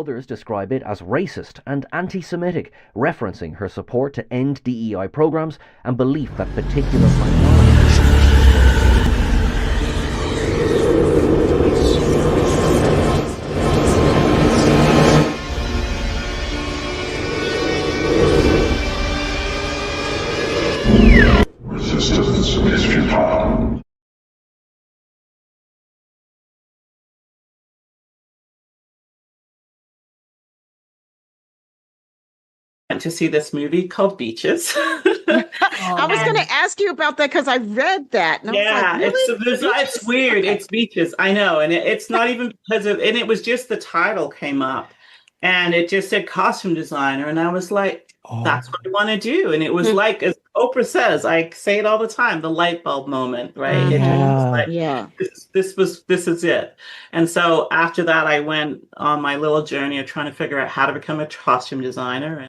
others describe it as racist and anti-Semitic, referencing her support to end DEI programs and belief that particular minorities. Resistance is futile. To see this movie called Beaches. I was going to ask you about that because I read that. And Yeah, I was like, really? it's weird. Okay. It's Beaches, I know, and it's not even because of, and it was just the title came up, and it just said costume designer, and I was like, that's what I want to do, and it was like, as Oprah says, I say it all the time, the light bulb moment, right? It just was like, Yeah. this is it. And so after that, I went on my little journey of trying to figure out how to become a costume designer.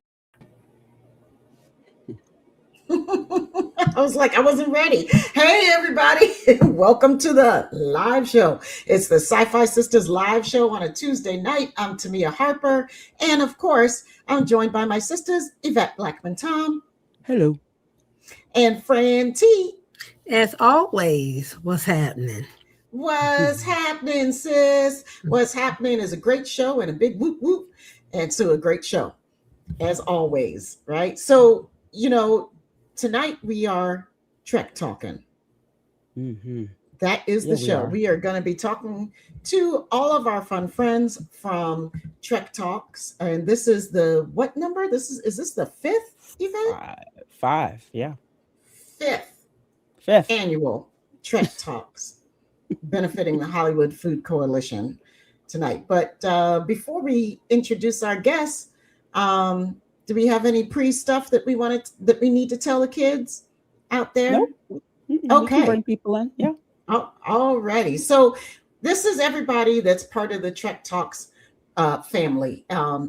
I was like, I wasn't ready. Hey, everybody. Welcome to the live show. It's the SyFy Sistas live show on a Tuesday night. I'm Tamia Harper. And of course, I'm joined by my sisters, Yvette Blackmon Tom. Hello. And Fran T. As always, what's happening? What's happening, sis? What's happening is a great show and a big whoop whoop. And so a great show, as always, right? So, tonight we are Trek talking. Mm-hmm. That is the show. We are going to be talking to all of our fun friends from Trek Talks. And this is the, what number? Is this the fifth event? Five, yeah. Fifth annual Trek Talks, benefiting the Hollywood Food Coalition tonight. But before we introduce our guests, do we have any pre-stuff that we need to tell the kids out there? Nope. Okay. Bring people in. Yeah. Oh, alrighty. So this is everybody that's part of the Trek Talks family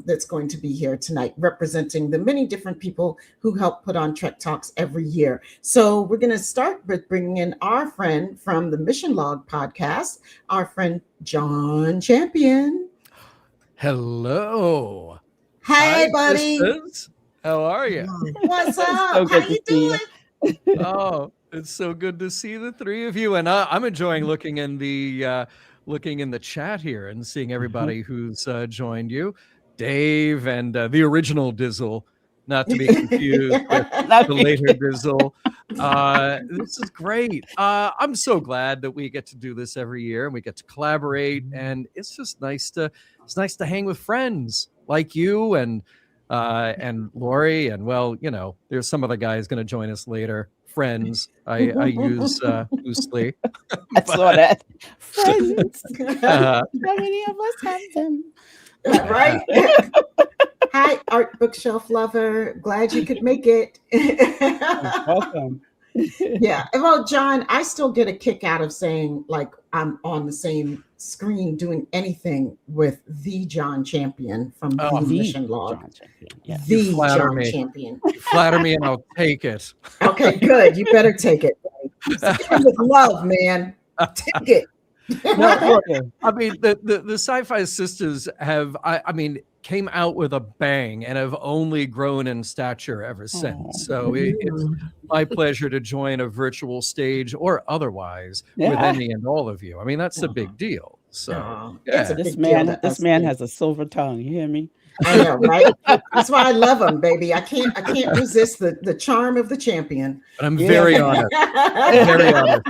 that's going to be here tonight, representing the many different people who help put on Trek Talks every year. So we're going to start with bringing in our friend from the Mission Log podcast, our friend John Champion. Hello. Hey, buddy. Sisters. How are you? What's up? So good How to you see doing? you. Oh, it's so good to see the three of you, and I'm enjoying looking in the chat here and seeing everybody who's joined you, Dave and the original Dizzle, not to be confused with the later Dizzle. This is great. I'm so glad that we get to do this every year and we get to collaborate, and it's just nice to hang with friends like you and Laurie, and there's some other guys going to join us later. Friends, I use loosely. I saw that. Friends. How many of us have them? Right? Hi, art bookshelf lover. Glad you could make it. Welcome. Yeah. Well, John, I still get a kick out of saying like I'm on the same screen doing anything with the John Champion from the Mission Log. John Champion. Yeah. The John Champion. You flatter me and I'll take it. Okay, good. You better take it. Take it with love, man. Take it. No, I mean, the SyFy Sistas have, came out with a bang and have only grown in stature ever since. So it's my pleasure to join a virtual stage or otherwise with any and all of you. I mean, that's a big deal. So this man has a silver tongue. You hear me? I know, right? That's why I love him, baby. I can't resist the charm of the champion. But I'm very honored. Very honored.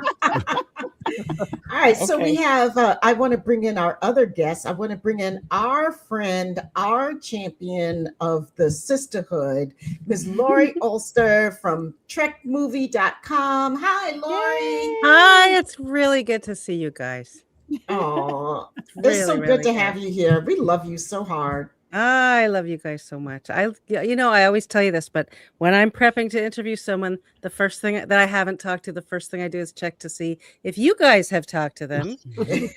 All right, so we have, I want to bring in our other guests. I want to bring in our friend, our champion of the sisterhood, Ms. Laurie Ulster from TrekMovie.com. Hi, Laurie. Hi, it's really good to see you guys. Oh, it's so good to have you here. We love you so hard. I love you guys so much. I always tell you this, but when I'm prepping to interview someone, the first thing that I haven't talked to, the first thing I do is check to see if you guys have talked to them,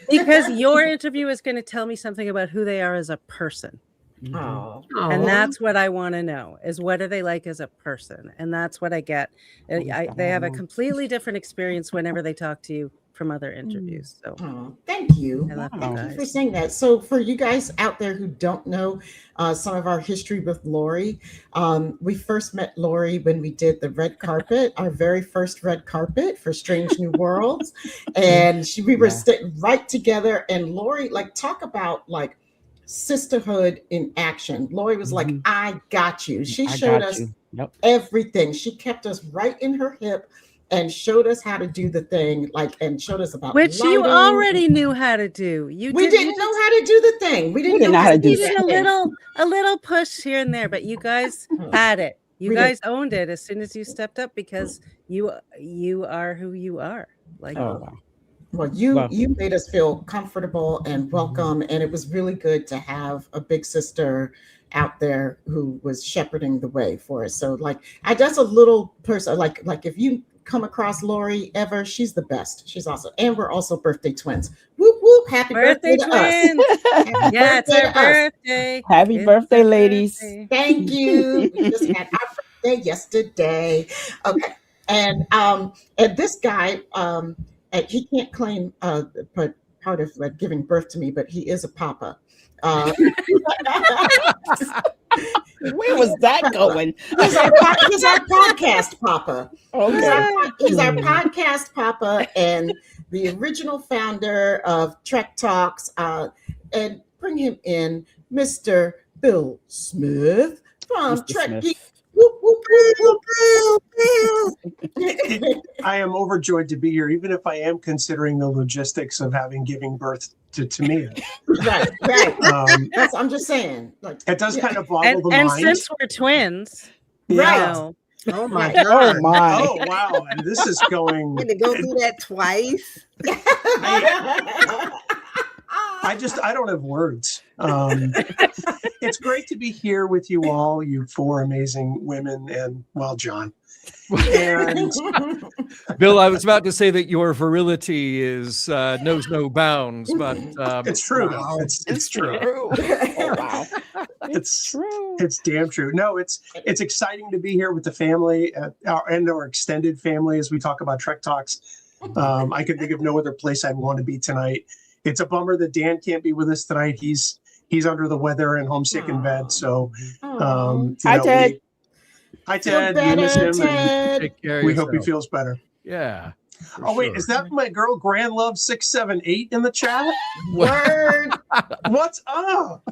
because your interview is going to tell me something about who they are as a person. Oh. And that's what I want to know, is what are they like as a person? And that's what I get. They have a completely different experience whenever they talk to you from other interviews. So Oh, thank you. I love you Thank you guys. for saying that. So, for you guys out there who don't know some of our history with Laurie, we first met Laurie when we did the red carpet, our very first red carpet for Strange New Worlds, and we were sitting right together. And Laurie, like, talk about like sisterhood in action. Laurie was like, "I got you." She showed us everything. She kept us right in her hip and showed us how to do the thing, like, and showed us about which you lighting. already knew how to do. We didn't know how to do the thing. We didn't know how to do it. A little push here and there, but you guys had it. You guys owned it as soon as you stepped up because you are who you are. Like, well, you made us feel comfortable and welcome, and it was really good to have a big sister out there who was shepherding the way for us. So, like, I just a little person, like if you come across Laurie ever, she's the best. She's awesome. And we're also birthday twins. Whoop whoop, happy birthday to twins. us. Yeah, it's our birthday. Happy birthday, ladies. Thank you. We just had our birthday yesterday. Okay. And this guy, he can't claim part of like giving birth to me, but he is a papa. Where was that going? He's our podcast papa. Okay. He's our podcast papa and the original founder of Trek Talks. And bring him in, Mr. Bill Smith from Trek Geeks. I am overjoyed to be here, even if I am considering the logistics of having giving birth to Tamia. Right. I'm just saying. Like, it does kind of boggle the and mind. And since we're twins, right? Oh my God! Oh my! Oh wow! And this is going. To go through that twice. I don't have words. It's great to be here with you all, you four amazing women, and well, John. And Bill, I was about to say that your virility knows no bounds, but it's true. Wow. It's true. Oh, wow. It's true. It's damn true. No, it's exciting to be here with the family and our extended family as we talk about Trek Talks. I could think of no other place I'd want to be tonight. It's a bummer that Dan can't be with us tonight. He's under the weather and homesick in bed. So, hi, Ted. Hi, Ted. We miss him. Take care of we yourself. hope he feels better. Yeah. Oh, wait. Is that my girl, Grand Love 678 in the chat? Word. What's up?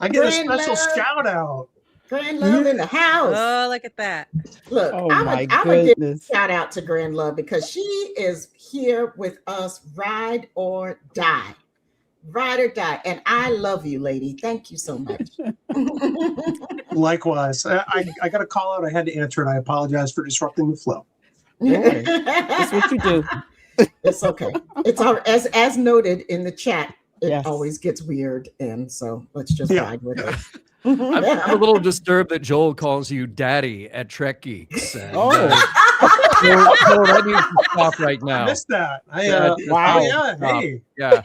I get Grand a special Love. shout out. Grand Love in the house. Oh, look at that. Look, Oh, I my would give a goodness. shout out to Grand Love because she is here with us, ride or die. Ride or die. And I love you, lady. Thank you so much. Likewise. I got a call out. I had to answer it. I apologize for disrupting the flow. That's what you do. It's okay. It's all as noted in the chat. It Yes. always gets weird, and so let's just ride with it. I'm a little disturbed that Joel calls you daddy at Trek Geeks. And, Oh. Joel, that needs to stop right I now. missed that. Wow. Oh, yeah. Hey. Yeah.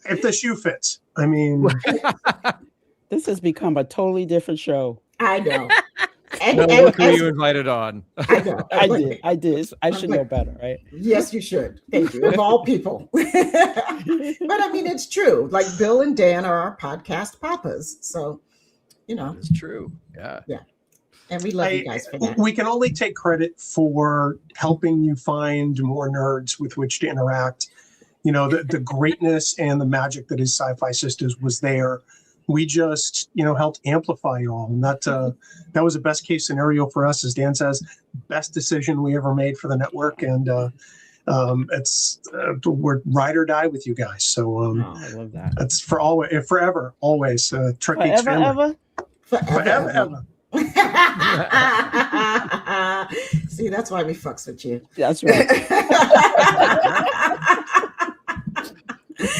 If the shoe fits. I mean, This has become a totally different show. I know. And, No, and- look who and- you invited on. I know. I did. I should know like- better, right? Yes, you should. Thank you. Of all people. But I mean, it's true. Like Bill and Dan are our podcast papas. So, It's true. Yeah. and we love you guys for that. we can only take credit for helping you find more nerds with which to interact. The greatness and the magic that is SyFy Sistas was there. We just, helped amplify you all. And that was a best case scenario for us, as Dan says, best decision we ever made for the network. And we're ride or die with you guys. So I love that. that's for always, forever, always. Trek Geeks family. Forever, ever. See, that's why we fucks with you. That's right.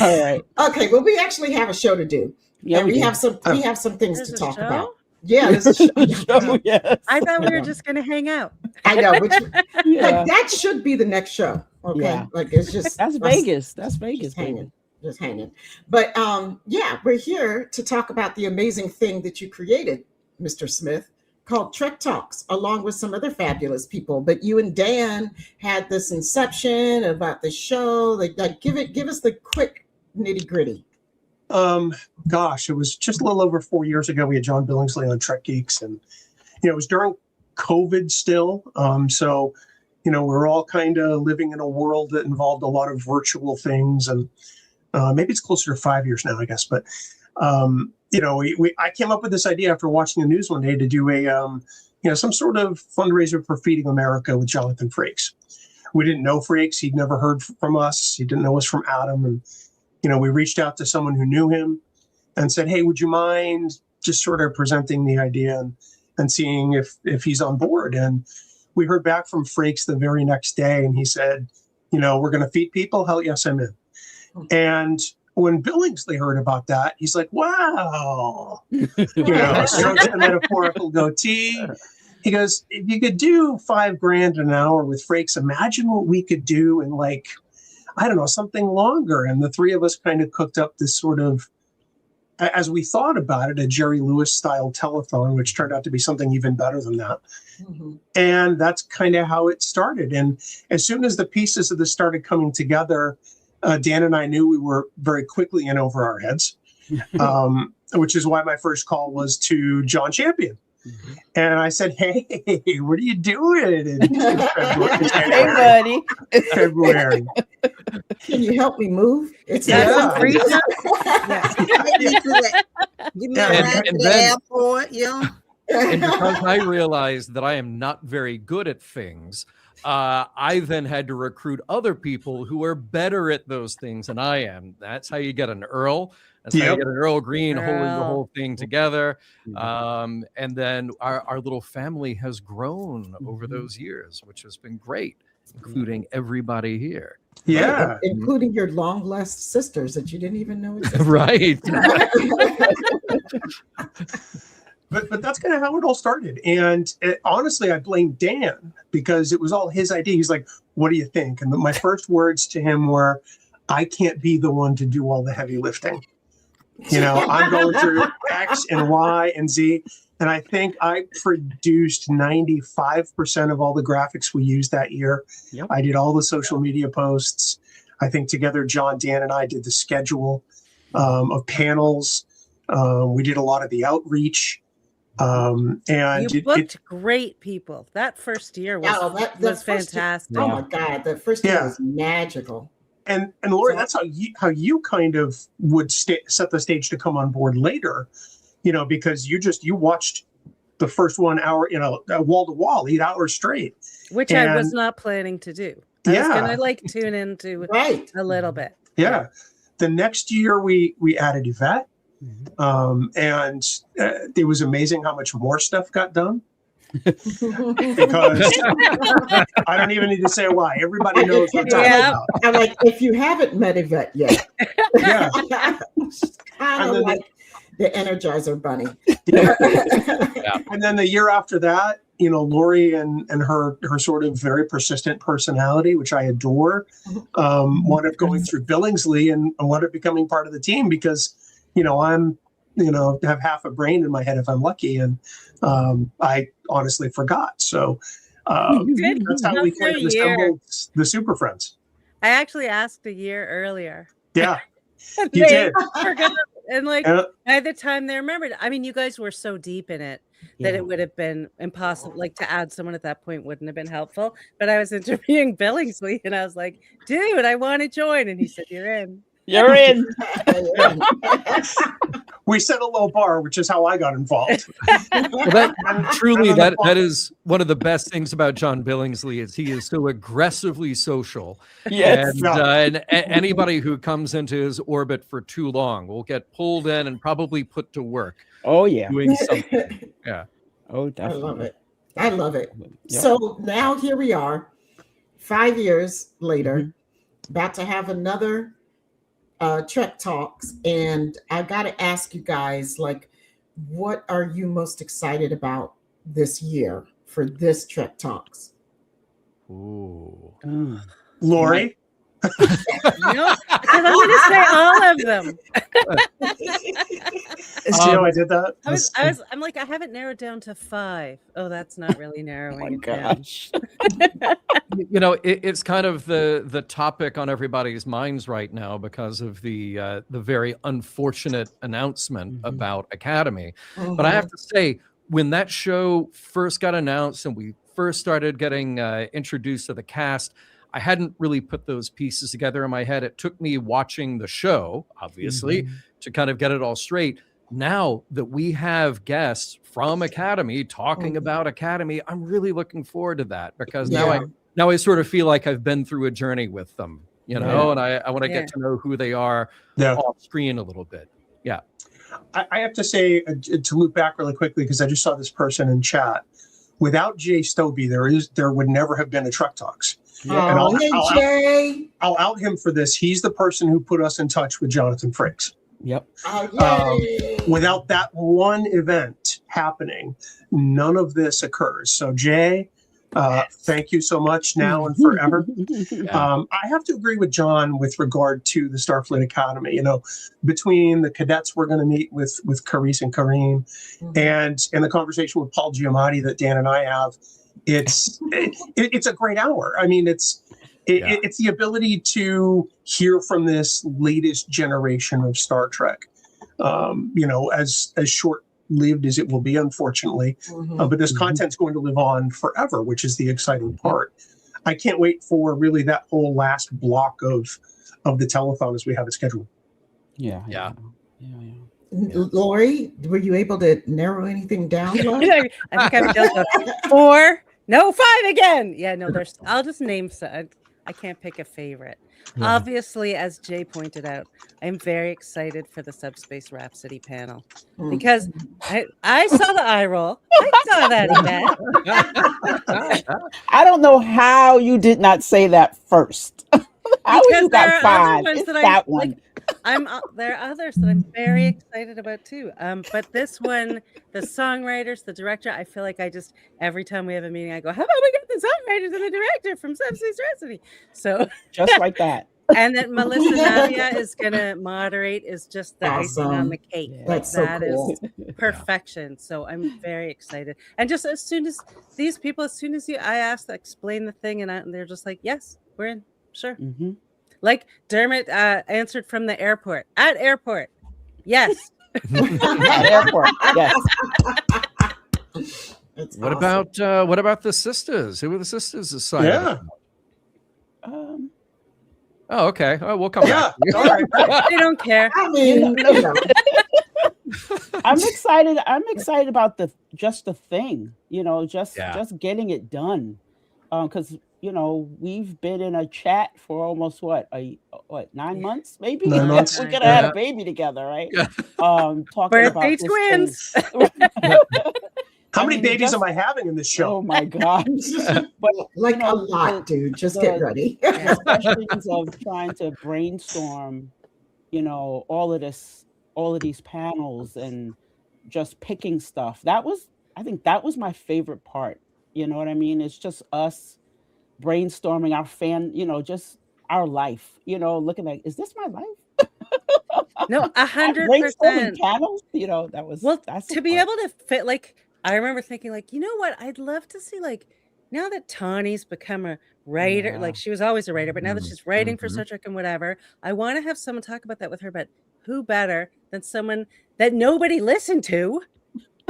All right. Okay, well, we actually have a show to do. Yeah, and we do. have some things There's to a talk show? about. Yeah, there's a show. Show, yes. I thought we were just going to hang out. I know. Yeah. Like, that should be the next show. Okay. Yeah. Like it's just That's Vegas. That's Vegas, just hanging. baby. Just hanging. But we're here to talk about the amazing thing that you created, Mr. Smith, called Trek Talks, along with some other fabulous people. But you and Dan had this inception about the show. Like give us the quick nitty gritty. Gosh, it was just a little over 4 years ago. We had John Billingsley on Trek Geeks, and it was during COVID still. So we're all kind of living in a world that involved a lot of virtual things, and maybe it's closer to 5 years now, I guess. But I came up with this idea after watching the news one day to do a some sort of fundraiser for Feeding America with Jonathan Frakes. We didn't know Frakes; he'd never heard from us. He didn't know us from Adam, and we reached out to someone who knew him and said, "Hey, would you mind just sort of presenting the idea and seeing if he's on board?" And we heard back from Frakes the very next day, and he said, "We're going to feed people. Hell yes, I'm in." And when Billingsley heard about that, he's like, "Wow," strokes the metaphorical goatee. He goes, "If you could do $5,000 an hour with Frakes, imagine what we could do in I don't know, something longer." And the three of us kind of cooked up this sort of, as we thought about it, a Jerry Lewis style telethon, which turned out to be something even better than that. Mm-hmm. And that's kind of how it started. And as soon as the pieces of this started coming together, Dan and I knew we were very quickly in over our heads, which is why my first call was to John Champion. Mm-hmm. And I said, "Hey, what are you doing in February?" Hey, buddy. February. Can you help me move? It's Give me a ride to the airport, And because I realized that I am not very good at things, I then had to recruit other people who are better at those things than I am. That's how you get an Earl. That's how you get an Earl Green holding the whole thing together. And then our little family has grown over those years, which has been great, including everybody here. Yeah. Right, including your long lost sisters that you didn't even know existed. Right. But that's kind of how it all started. And honestly, I blame Dan because it was all his idea. He's like, "What do you think?" And my first words to him were, "I can't be the one to do all the heavy lifting. I'm going through X and Y and Z." And I think I produced 95% of all the graphics we used that year. Yep. I did all the social media posts. I think together, John, Dan, and I did the schedule of panels. We did a lot of the outreach. And you booked great people. That first year was fantastic. Oh my God, the first year was magical. And Laurie, that's how you kind of would set the stage to come on board later, because you watched the first 1 hour, wall to wall, 8 hours straight, which I was not planning to do. I was gonna tune into a little bit. Yeah. The next year we added Yvette. And it was amazing how much more stuff got done. Because I don't even need to say why. Everybody knows what I'm talking about. I'm like, if you haven't met Yvette yet, kind of like the Energizer Bunny. And then the year after that, Laurie and her sort of very persistent personality, which I adore, wound up going through Billingsley and wound up becoming part of the team because I'm, have half a brain in my head if I'm lucky. And I honestly forgot. So that's how we kind of assembled the Super Friends. I actually asked a year earlier. Yeah, you did. Forgot. And by the time they remembered, I mean, you guys were so deep in it that it would have been impossible. To add someone at that point wouldn't have been helpful. But I was interviewing Billingsley and I was like, "Dude, I want to join." And he said, "You're in." You're in. We set a low bar, which is how I got involved. That is one of the best things about John Billingsley is he is so aggressively social. Yes. And anybody who comes into his orbit for too long will get pulled in and probably put to work. Oh yeah. Doing something. Yeah. Oh, definitely. I love it. Yep. So now here we are, 5 years later, about to have another Trek Talks, and I got to ask you guys, what are you most excited about this year for this Trek Talks? Ooh. Laurie? No, because I'm going to say all of them. See how I did that? I'm like, I haven't narrowed down to 5. Oh, that's not really narrowing it down. Gosh. You know, it's kind of the topic on everybody's minds right now because of the very unfortunate announcement about Academy. But I have to say, when that show first got announced and we first started getting introduced to the cast, I hadn't really put those pieces together in my head. It took me watching the show, obviously, to kind of get it all straight. Now that we have guests from Academy talking about Academy, I'm really looking forward to that because now I sort of feel like I've been through a journey with them, you know, and I want to get to know who they are off screen a little bit. Yeah. I have to say, to loop back really quickly, because I just saw this person in chat. Without Jay Stobie, there would never have been a Trek Talks. And I'll out him for this. He's the person who put us in touch with Jonathan Frakes. Yep. Without that one event happening, none of this occurs. So Jay, thank you so much now and forever. I have to agree with John with regard to the Starfleet Academy. You know, between the cadets we're going to meet with Carice and Kareem, and the conversation with Paul Giamatti that Dan and I have, it's a great hour. I mean, it's the ability to hear from this latest generation of Star Trek. You know, as short-lived as it will be, unfortunately, but this content's going to live on forever, which is the exciting part. I can't wait for really that whole last block of the telethon as we have it scheduled. Yeah. Laurie, were you able to narrow anything down? I think I'm down to 4. No, 5 again. Yeah, no, I'll just name some. I can't pick a favorite. Obviously, as Jay pointed out, I'm very excited for the Subspace Rhapsody panel because I saw the eye roll. I saw that, Yvette. I don't know how you did not say that first. How you got 5? It's that one. There are others that I'm very excited about too. But this one, the songwriters, the director, I feel like every time we have a meeting, I go, how about we get the songwriters and the director from Subspace Rhapsody? So just like that. And that Melissa Navia is gonna moderate is just the icing on the cake. Yeah. That's so cool. Is perfection. So I'm very excited. And just as soon as these people, I asked to explain the thing, and they're just like, yes, we're in. Sure. Like Dermot answered from the airport. At airport. Yes. At airport. Yes. What about the sisters? Who are the sisters this side? Oh, okay. Oh, we'll come back. They don't care. I mean, I'm excited. I'm excited about the thing. You know, just getting it done. Because you know, we've been in a chat for almost 9 months, maybe? 9 months. We could have had a baby together, right? Talking birthday about twins. How many babies am I having in this show? Oh my gosh. But like a lot, dude. Just get ready. The questions of trying to brainstorm, you know, all of these panels and just picking stuff. I think that was my favorite part. You know what I mean? It's just us brainstorming our just our life, you know, looking like, is this my life? No, 100%. Brainstorming panels, you know, that's to be able to fit, like, I remember thinking, like, you know what, I'd love to see, like, now that Tawny's become a writer, like she was always a writer, but now that she's writing for Star Trek and whatever, I want to have someone talk about that with her, but who better than someone that nobody listened to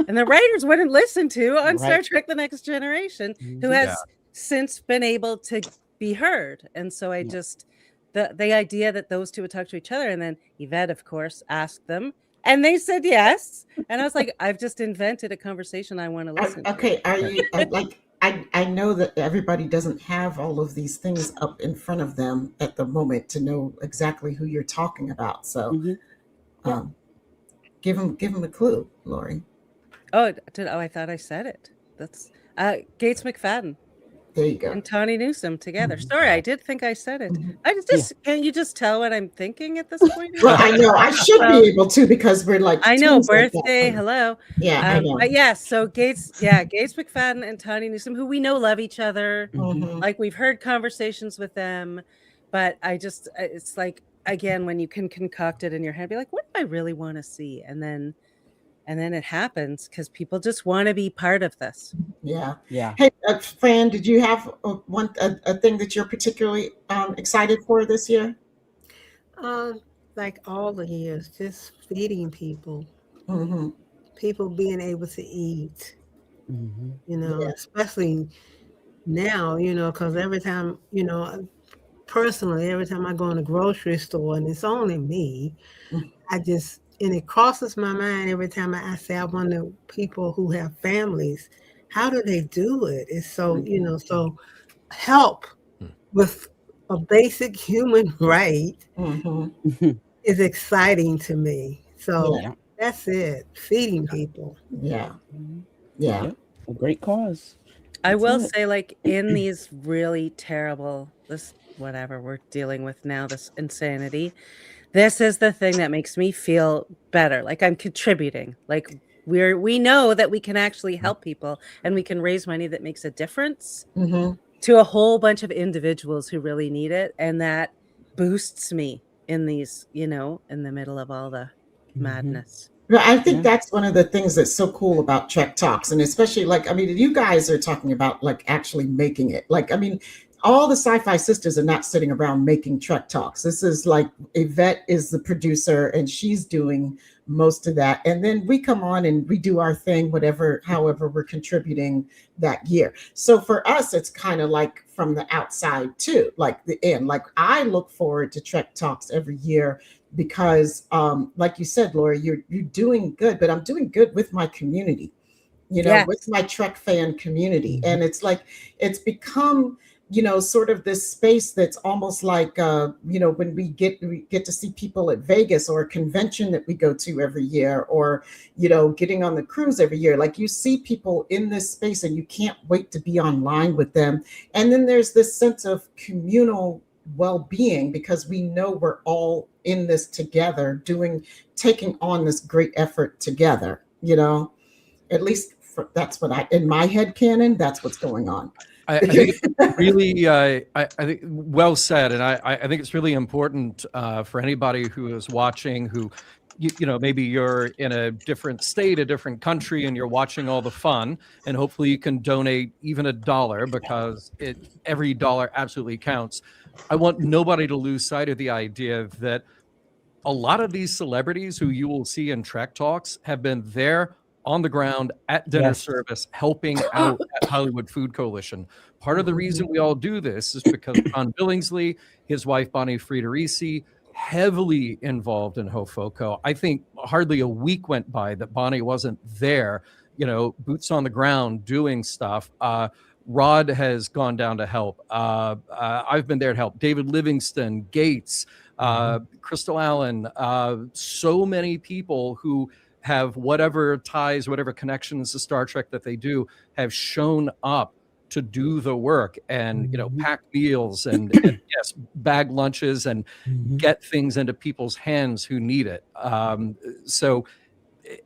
and the writers wouldn't listen to on Star Trek The Next Generation, who has since been able to be heard. And so I just, the idea that those two would talk to each other, and then Yvette, of course, asked them, and they said yes. And I was like, I've just invented a conversation I want to listen to. Okay, are you, I know that everybody doesn't have all of these things up in front of them at the moment to know exactly who you're talking about. So give them a clue, Laurie. Oh, I thought I said it. That's Gates McFadden. There you go. And Tawny Newsome together. Sorry, I did think I said it. I just can't you just tell what I'm thinking at this point? Well, I know I should be able to because we're like I know birthday. Like hello. Yeah, I know. But yeah, so Gates McFadden and Tawny Newsome, who we know love each other. Like we've heard conversations with them. But it's like, again, when you can concoct it in your head, be like, what do I really want to see? And then it happens because people just want to be part of this. Yeah. Yeah. Hey, Fran, did you have a thing that you're particularly excited for this year? Like all the years, just feeding people, Mm-hmm. people being able to eat, Mhm. Yeah. especially now, because every time, personally, every time I go in the grocery store and it's only me, and it crosses my mind every time I say, I wonder people who have families, how do they do it? It's so, so help with a basic human right Mm-hmm. is exciting to me. So Yeah. that's it, feeding people. Yeah. Mhm. Yeah. Yep. A great cause. I That's will it. say, like, in these really terrible, this whatever we're dealing with now, this insanity, this is the thing that makes me feel better. Like I'm contributing. Like we know that we can actually help people and we can raise money that makes a difference Mm-hmm. to a whole bunch of individuals who really need it. And that boosts me in these, in the middle of all the Mhm. madness. Well, I think Yeah. that's one of the things that's so cool about Trek Talks, and especially like, I mean, you guys are talking about like actually making it. Like, I mean, all the SyFy sisters are not sitting around making Trek Talks. This is like Yvette is the producer, and she's doing most of that, and then we come on and we do our thing, however we're contributing that year. So for us, it's kind of like from the outside too, like the end. Like I look forward to Trek Talks every year because like you said, Laurie, you're doing good, but I'm doing good with my community, Yes. with my Trek fan community. Mhm. And it's like it's become, sort of this space that's almost like when we get to see people at Vegas or a convention that we go to every year, or getting on the cruise every year. Like you see people in this space and you can't wait to be online with them. And then there's this sense of communal well-being because we know we're all in this together, taking on this great effort together. At least that's what in my head canon, that's what's going on. I think it's really, I think well said, and I think it's really important for anybody who is watching, who, maybe you're in a different state, a different country, and you're watching all the fun, and hopefully you can donate even $1 because every dollar absolutely counts. I want nobody to lose sight of the idea that a lot of these celebrities who you will see in Trek Talks have been there on the ground at dinner Yes. service, helping out at Hollywood Food Coalition. Part of the reason we all do this is because John Billingsley, his wife Bonnie Friederici, heavily involved in Hofoco. I think hardly a week went by that Bonnie wasn't there, boots on the ground doing stuff. Rod has gone down to help. I've been there to help. David Livingston, Gates, Crystal Allen, so many people who have whatever ties, whatever connections to Star Trek that they do, have shown up to do the work and pack meals and yes, bag lunches and get things into people's hands who need it. So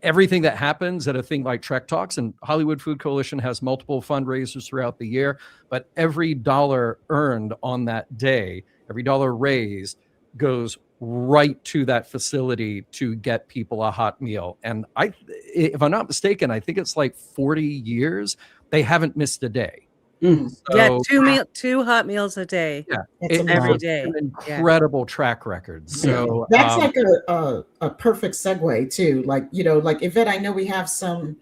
everything that happens at a thing like Trek Talks, and Hollywood Food Coalition has multiple fundraisers throughout the year, but every dollar earned on that day, every dollar raised goes right to that facility to get people a hot meal. And if I'm not mistaken, I think it's like 40 years they haven't missed a day. Yeah, two hot meals a day. Yeah, every day. An incredible track record. So that's like a perfect segue too. Like like Yvette, I know we have some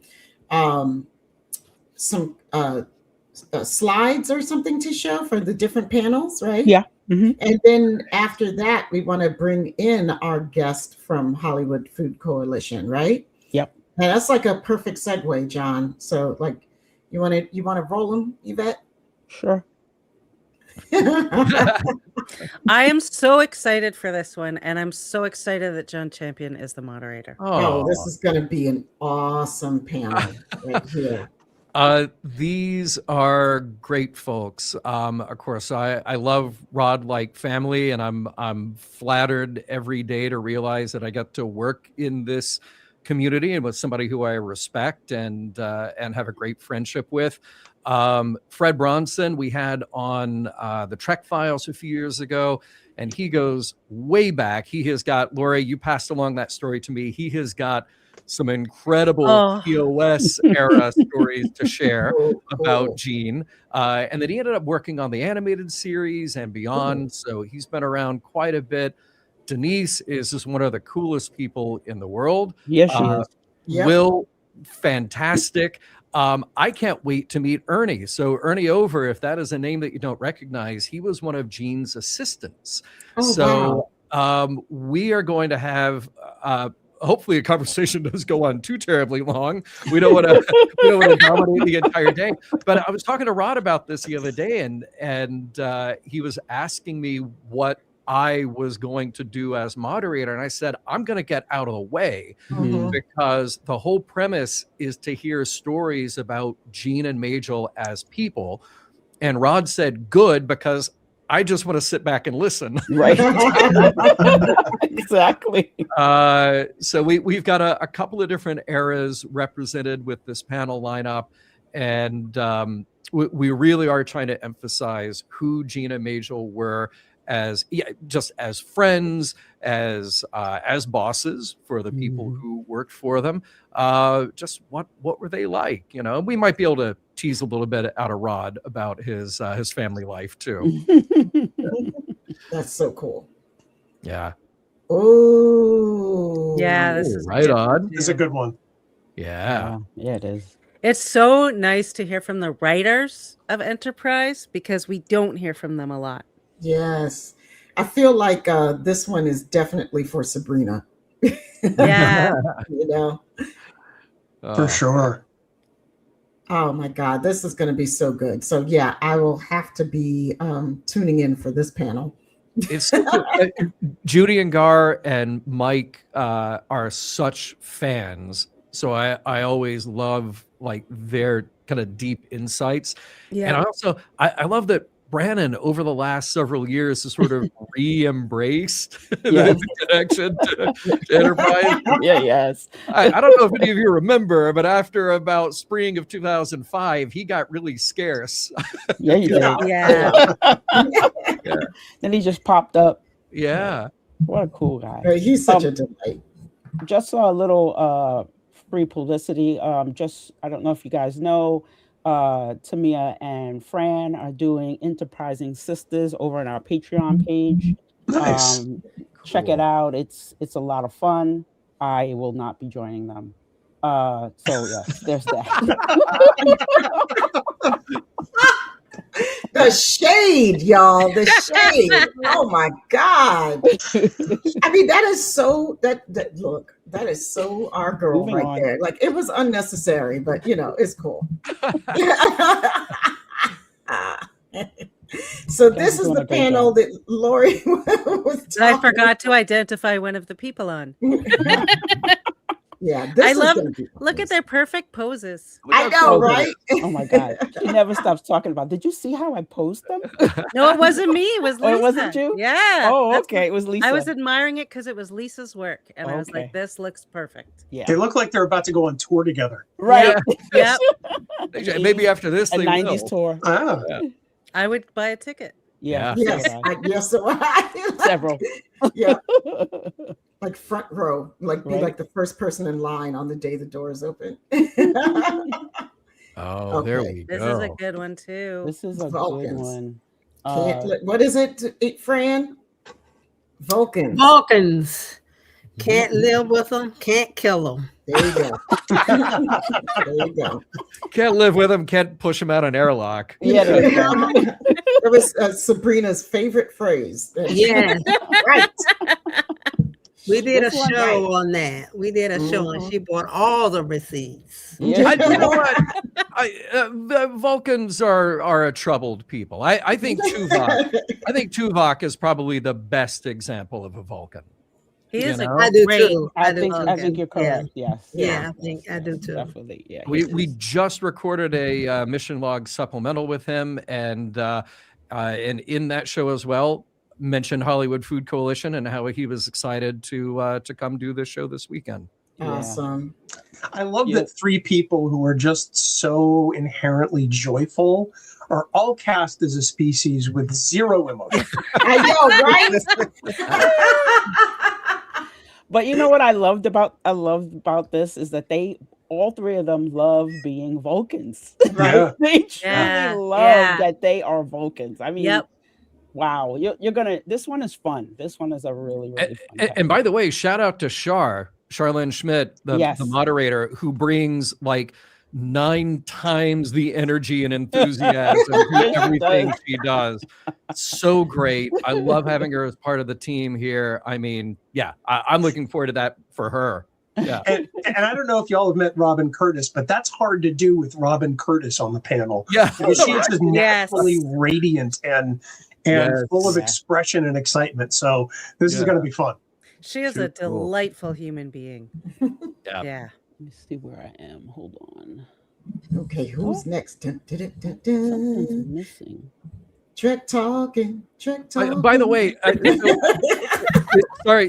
slides or something to show for the different panels, right? Yeah. Mm-hmm. And then after that, we want to bring in our guest from Hollywood Food Coalition, right? Yep. And that's like a perfect segue, John. So like, you want to roll them, Yvette? Sure. I am so excited for this one, and I'm so excited that John Champion is the moderator. Oh, this is going to be an awesome panel right here. These are great folks. Of course, I love Rod like family, and I'm flattered every day to realize that I get to work in this community and was somebody who I respect and have a great friendship with. Fred Bronson, we had on the Trek Files a few years ago, and he goes way back. He has got, Laurie, you passed along that story to me. He has got some incredible POS era stories to share about Gene. And then he ended up working on the animated series and beyond. So he's been around quite a bit. Denise is just one of the coolest people in the world. Yes, she is. Yep. Will, fantastic. I can't wait to meet Ernie. So Ernie Over, if that is a name that you don't recognize, he was one of Gene's assistants. We are going to have hopefully a conversation doesn't go on too terribly long. We don't want to dominate the entire day. But I was talking to Rod about this the other day, and he was asking me what I was going to do as moderator. And I said, I'm going to get out of the way because the whole premise is to hear stories about Gene and Majel as people. And Rod said, good, because I just want to sit back and listen. Right. Exactly. So we've got a couple of different eras represented with this panel lineup. And we really are trying to emphasize who Gene and Majel were just as friends, as bosses for the people who worked for them. Just what were they like? You know, we might be able to tease a little bit out of Rod about his family life too. That's so cool. Yeah. Oh. Yeah, this is right on. It's a good one. Yeah. Yeah, it is. It's so nice to hear from the writers of Enterprise because we don't hear from them a lot. Yes. I feel like this one is definitely for Subrina. Yeah. You know? For sure. Oh my God, this is going to be so good. So yeah, I will have to be tuning in for this panel. It's so cool. Judy and Gar and Mike are such fans. So I always love like their kind of deep insights. Yeah. And I love that Brannon over the last several years has sort of re-embraced the connection to Enterprise. Yes. I don't know if any of you remember, but after about spring of 2005, he got really scarce. Yeah, he did. Yeah. Then he just popped up. Yeah. What a cool guy. He's such a delight. Just saw a little free publicity. I don't know if you guys know, Tamia and Fran are doing Enterprising Sistas over on our Patreon page. Nice. Check it out. It's a lot of fun. I will not be joining them. So yes, there's that. The shade, y'all. The shade. Oh my God. I mean, that is so look, that is so our girl Moving right on. there. Like it was unnecessary, but you know, it's cool. So this is the panel that Laurie was talking I forgot to identify one of the people on. Yeah, this look at their perfect poses. I know, right? Oh my God. She never stops talking about. Did you see how I posed them? No, it wasn't me. It was Lisa. Oh, it wasn't you? Yeah. Oh, okay. It was Lisa. I was admiring it because it was Lisa's work. And I was like, Okay. this looks perfect. Yeah. They look like they're about to go on tour together. Right. Yep. Maybe after this, A they 90s will. tour. Ah, I would buy a ticket. Yeah. Yes, yes. So Several. Yeah, like front row, like be Right. like the first person in line on the day the doors open. Oh, there Okay. we This go. is a good one too. This is a Vulcans. good one. What is it, Fran? Vulcans. Vulcans. Can't live with them, can't kill them. There you go. There you go. Can't live with him, can't push him out an airlock. Yeah. there you go. That was Sabrina's favorite phrase. Yeah, Right. we did a This one, show on that. We did a show and she bought all the receipts. Yeah. You know what? The Vulcans are a troubled people. I think Tuvok is probably the best example of a Vulcan. He is a I do great. too. I do think love I him. think you're correct. Yes. Yeah, I think I do too. Definitely. Yeah. We just recorded a mission log supplemental with him, and in that show as well, mentioned Hollywood Food Coalition and how he was excited to come do this show this weekend. Awesome. I love that three people who are just so inherently joyful are all cast as a species with zero emotion. I know, right? But you know what I loved about this is that all three of them love being Vulcans. Right. Yeah. They truly Yeah, love yeah. that they are Vulcans. I mean, Yep. wow, you're gonna. This one is fun. This one is a really fun. And by the way, shout out to Charlene Schmidt, the moderator, who brings like 9 times the energy and enthusiasm to everything she does. So great. I love having her as part of the team here. I mean, yeah, I'm looking forward to that for her. Yeah. And I don't know if y'all have met Robin Curtis, but that's hard to do with Robin Curtis on the panel. Yeah. She's just naturally radiant and full of Yes. expression and excitement. So this is going to be fun. She is a delightful human being. Yeah. Let me see where I am. Hold on. Okay, who's next? Dun, dun, dun, dun, Something's dun. missing. Trek talking. By the way,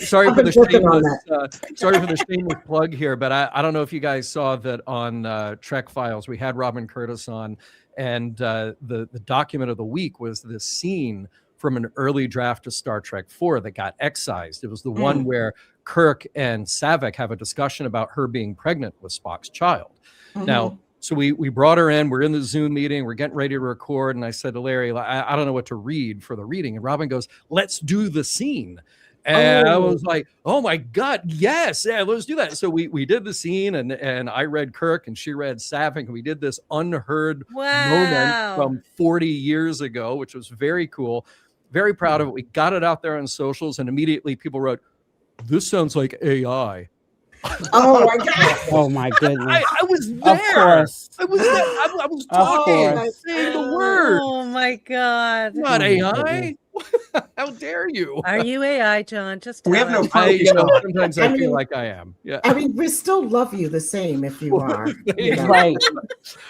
sorry I've for been the working on shameless plug here, but I don't know if you guys saw that on Trek Files. We had Robin Curtis on, and the document of the week was this scene from an early draft of Star Trek IV that got excised. It was the one where Kirk and Saavik have a discussion about her being pregnant with Spock's child. Now, so we brought her in. We're in the Zoom meeting. We're getting ready to record. And I said to Larry, I don't know what to read for the reading. And Robin goes, let's do the scene. And I was like, oh my God, yes. Yeah, let's do that. So we did the scene, and I read Kirk and she read Saavik. And we did this unheard moment from 40 years ago, which was very cool. Very proud of it. We got it out there on socials, and immediately people wrote, this sounds like AI. Oh my God. Oh my goodness. I was there. Of course. I was there. I was talking, saying the word. Oh my God. Not AI. How dare you? Are you AI, John? Just We have no us. proof. Sometimes I feel like I am. Yeah. I mean, we still love you the same if you are. You know? Right.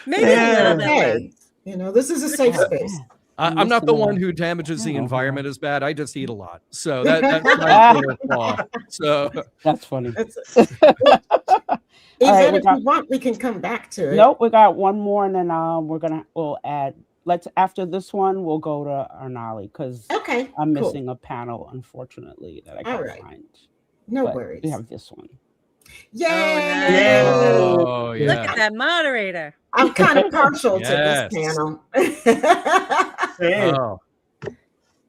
Maybe a little bit Hey, less. you know, this is a safe space. I'm not the one who damages the environment as bad. I just eat a lot. So that's my favorite flaw. So That's funny. Yvette, right, if you want, we can come back to it. Nope, we got one more, and then we'll add. After this one, we'll go to Arnali because Okay. I'm cool. missing a panel, unfortunately, that I can't find. No But worries. We have this one. Yay! oh Look yeah. at that moderator. I'm kind of partial to Yes. this panel. Oh.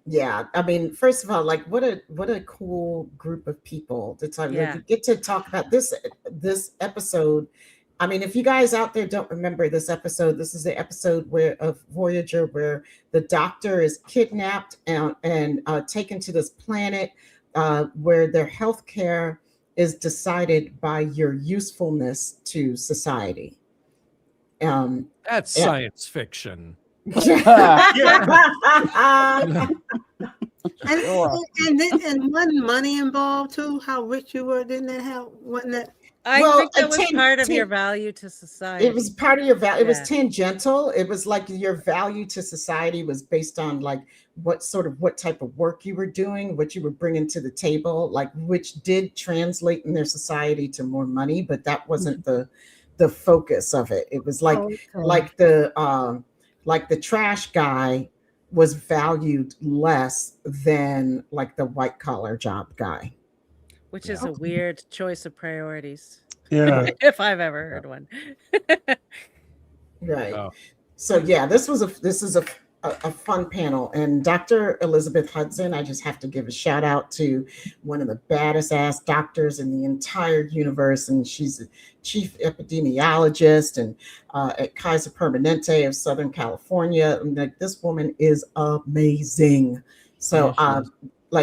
Yeah, I mean, first of all, like what a cool group of people to talk. Yeah. We get to talk about this episode. I mean, if you guys out there don't remember this episode, this is the episode of Voyager where the Doctor is kidnapped and taken to this planet where their health care is decided by your usefulness to society. That's science fiction. And wasn't money involved too? How rich you were? Didn't that help? Wasn't that? I Well, think that was part of your ten- value to society. It was part of your value. It was Yeah. tangential. It was like your value to society was based on like what type of work you were doing, what you were bringing to the table, like which did translate in their society to more money, but that wasn't the focus of it. It was like the trash guy was valued less than like the white collar job guy. Which is a weird choice of priorities. Yeah. If I've ever heard one. Right. Oh. So yeah, this is a fun panel, and Dr. Elizabeth Hudson, I just have to give a shout out to one of the baddest ass doctors in the entire universe, and she's a chief epidemiologist and at Kaiser Permanente of Southern California. And like this woman is amazing. So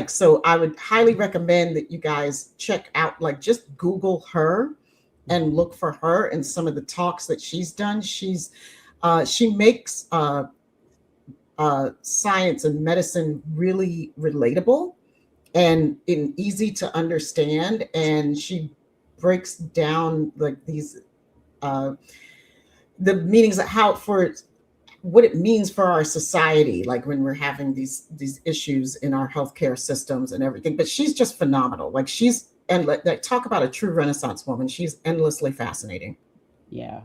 so I would highly recommend that you guys check out, like just Google her and look for her and some of the talks that she's done. She makes science and medicine really relatable and easy to understand. And she breaks down like these the meanings of what it means for our society, like when we're having these issues in our healthcare systems and everything. But she's just phenomenal. Like she's and talk about a true Renaissance woman. She's endlessly fascinating. Yeah.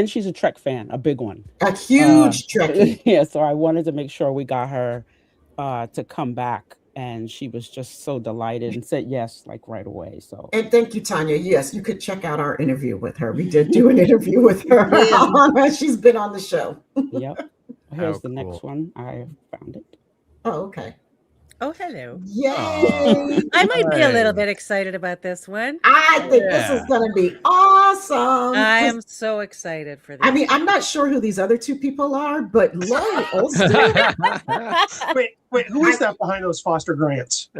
She's a Trek fan, a big one. A huge Trekkie. Yeah, so I wanted to make sure we got her to come back, and she was just so delighted and said yes, like right away. So, and thank you, Tanya. Yes, you could check out our interview with her. We did do an interview with her. Yeah. She's been on the show. Yep. Here's the next one. I found it. Oh, okay. Oh, hello. Yay! I might be a little bit excited about this one. I think this is going to be awesome. I am so excited for this. I mean, I'm not sure who these other two people are, but Laurie Ulster. Wait, who is that behind those Foster Grants?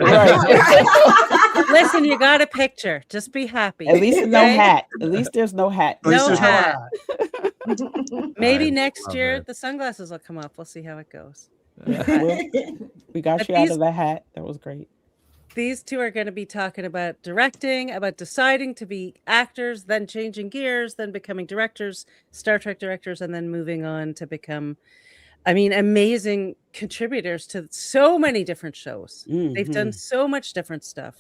Listen, you got a picture. Just be happy. At least no hat. At least there's no hat. No hat. Maybe next year the sunglasses will come up. We'll see how it goes. We got you out of the hat. That was great. These two are going to be talking about directing, about deciding to be actors, then changing gears, then becoming directors, Star Trek directors, and then moving on to become, amazing contributors to so many different shows. Mm-hmm. They've done so much different stuff.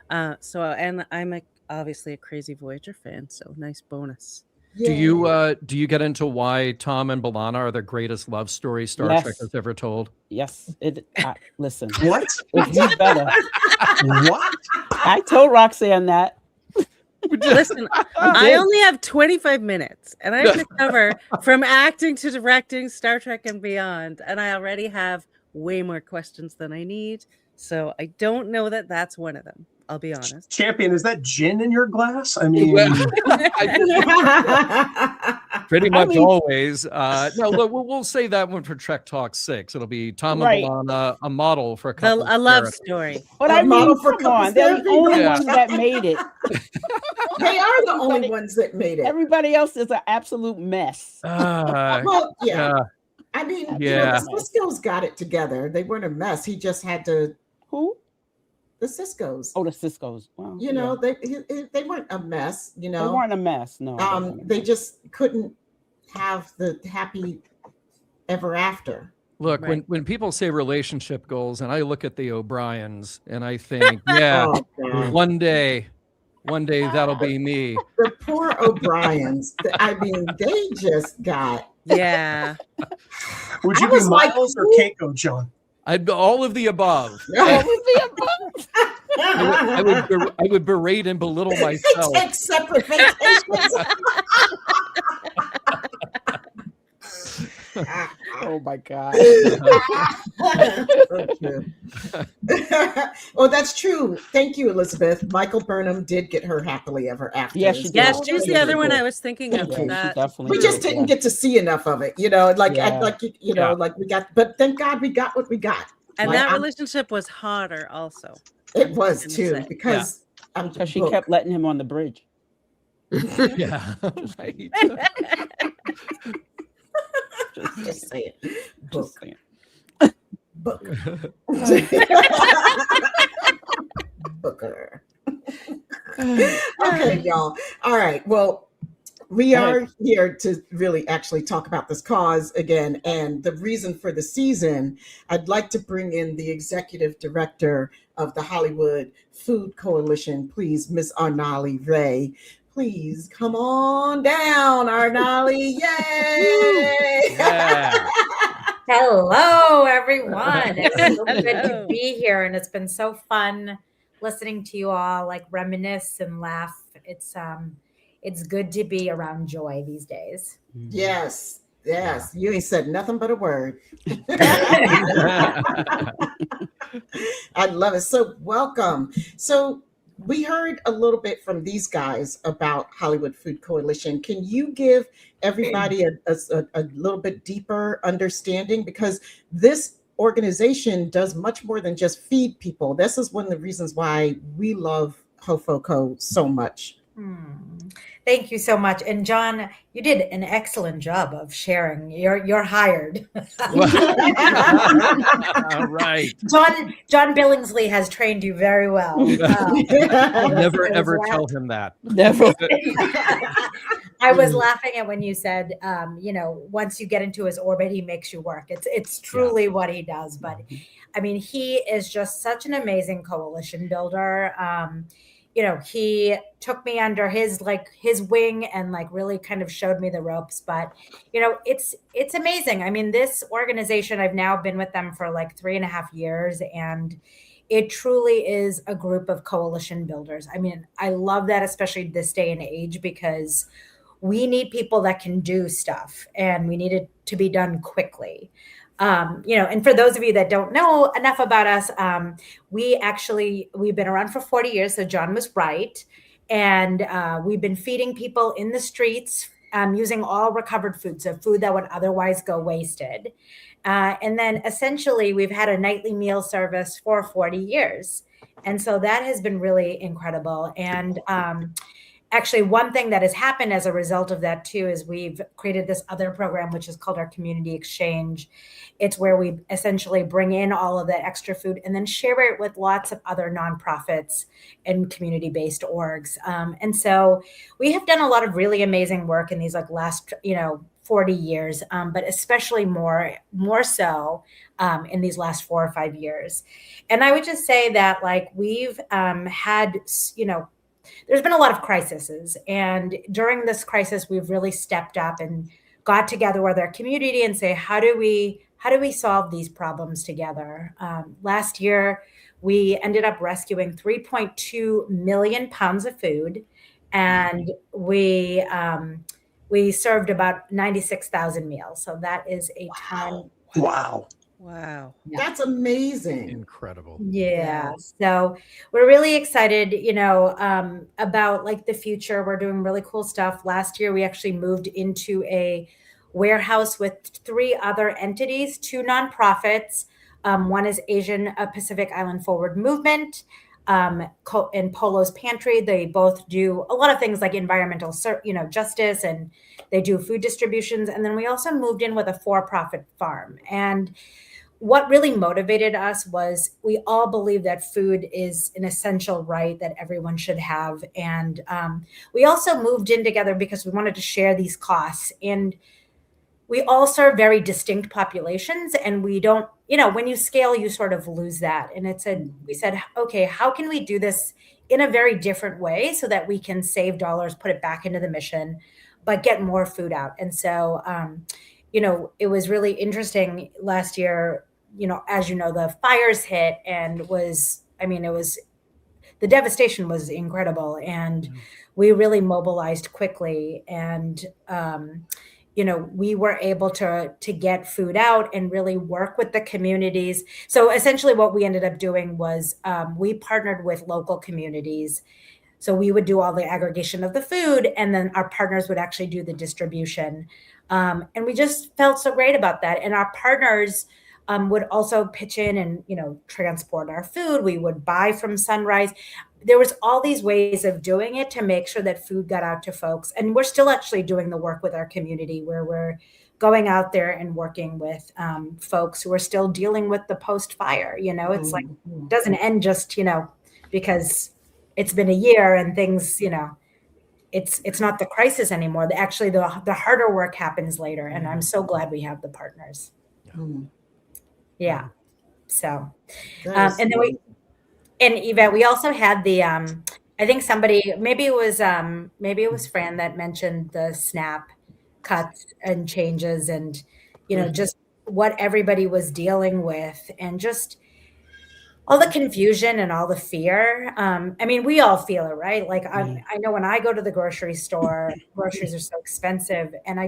And I'm obviously a crazy Voyager fan, so nice bonus. Do you get into why Tom and B'Elanna are the greatest love story Star Trek has ever told? Yes. Listen. What? It's better. What? I told Roxanne that. Listen, I only have 25 minutes, and I have to cover from acting to directing, Star Trek and beyond, and I already have way more questions than I need. So I don't know that that's one of them. I'll be honest. Champion, is that gin in your glass? I mean, pretty much always. No, look, we'll save that one for Trek Talk 6. It'll be Tom and B'Elanna, a model for a couple. A love story. But I model for couples. They're the only ones that made it. They are the only ones that made it. Everybody else is an absolute mess. Well, yeah. I mean, the Cisco's got it together. They weren't a mess. He just had to. Who? The Cisco's. Oh, the Cisco's. Well, they weren't a mess. They weren't a mess. No. They just couldn't have the happy ever after. Look, when people say relationship goals, and I look at the O'Briens, and I think, one day that'll be me. The poor O'Briens. I mean, they just got. Yeah. Would you be Miles or Keiko, John? All of the above. I would berate and belittle myself. Take separate vacations. Oh my God. Well, that's true. Thank you, Elizabeth. Michael Burnham did get her happily ever after. Yes, she's the other one I was thinking of. We just didn't get to see enough of it, like we got. But thank God we got what we got. And that relationship was hotter, also. It was too, because she kept letting him on the bridge. Yeah, right. Just say it. Book. Booker. Okay, y'all. All right. Well, we are here to really actually talk about this cause again. And the reason for the season, I'd like to bring in the executive director of the Hollywood Food Coalition, please, Miss Arnali Ray. Please come on down, Arnali. Yay! Yeah. Hello, everyone. It's so good to be here, and it's been so fun listening to you all reminisce and laugh. It's good to be around joy these days. Yes. You ain't said nothing but a word. I love it. So welcome. So we heard a little bit from these guys about Hollywood Food Coalition. Can you give everybody a little bit deeper understanding? Because this organization does much more than just feed people. This is one of the reasons why we love HoFoCo so much. Thank you so much. And John, you did an excellent job of sharing. You're hired. Right. John Billingsley has trained you very well. I'll never ever tell him that. Never. I was laughing at when you said, once you get into his orbit, he makes you work. It's truly what he does. But I mean, he is just such an amazing coalition builder. He took me under his wing and really kind of showed me the ropes. But it's amazing. I mean, this organization, I've now been with them for 3.5 years, and it truly is a group of coalition builders. I mean, I love that, especially this day and age, because we need people that can do stuff, and we need it to be done quickly. And for those of you that don't know enough about us, we've been around for 40 years. So John was right. And we've been feeding people in the streets using all recovered food. So food that would otherwise go wasted. And then essentially we've had a nightly meal service for 40 years. And so that has been really incredible. And actually, one thing that has happened as a result of that too is we've created this other program, which is called our Community Exchange. It's where we essentially bring in all of that extra food and then share it with lots of other nonprofits and community-based orgs. And so we have done a lot of really amazing work in these last 40 years, but especially more so in these last 4 or 5 years. And I would just say that we've had, there's been a lot of crises, and during this crisis, we've really stepped up and got together with our community and say, how do we solve these problems together? Last year, we ended up rescuing 3.2 million pounds of food, and we served about 96,000 meals. So that is a ton. Wow. Wow. That's amazing. Incredible. Yeah. So we're really excited, about the future. We're doing really cool stuff. Last year, we actually moved into a warehouse with 3 other entities, 2 nonprofits. One is Asian Pacific Island Forward Movement and Polo's Pantry. They both do a lot of things like environmental, justice, and they do food distributions. And then we also moved in with a for-profit farm. And what really motivated us was we all believe that food is an essential right that everyone should have. And we also moved in together because we wanted to share these costs. And we all serve very distinct populations, and we don't, when you scale, you sort of lose that. And we said, okay, how can we do this in a very different way so that we can save dollars, put it back into the mission, but get more food out? And so, it was really interesting last year, as the fires hit, and the devastation was incredible. And we really mobilized quickly, and, we were able to get food out and really work with the communities. So essentially what we ended up doing was we partnered with local communities. So we would do all the aggregation of the food, and then our partners would actually do the distribution. And we just felt so great about that. And our partners would also pitch in and, transport our food. We would buy from Sunrise. There was all these ways of doing it to make sure that food got out to folks. And we're still actually doing the work with our community, where we're going out there and working with folks who are still dealing with the post-fire. It's it doesn't end just, because it's been a year and things, it's not the crisis anymore. Actually, the harder work happens later. And I'm so glad we have the partners. Yeah. So, and then and Yvette, we also had the, I think maybe it was Fran that mentioned the SNAP cuts and changes, and, just what everybody was dealing with, and just all the confusion and all the fear. We all feel it, right? I know when I go to the grocery store, groceries are so expensive, and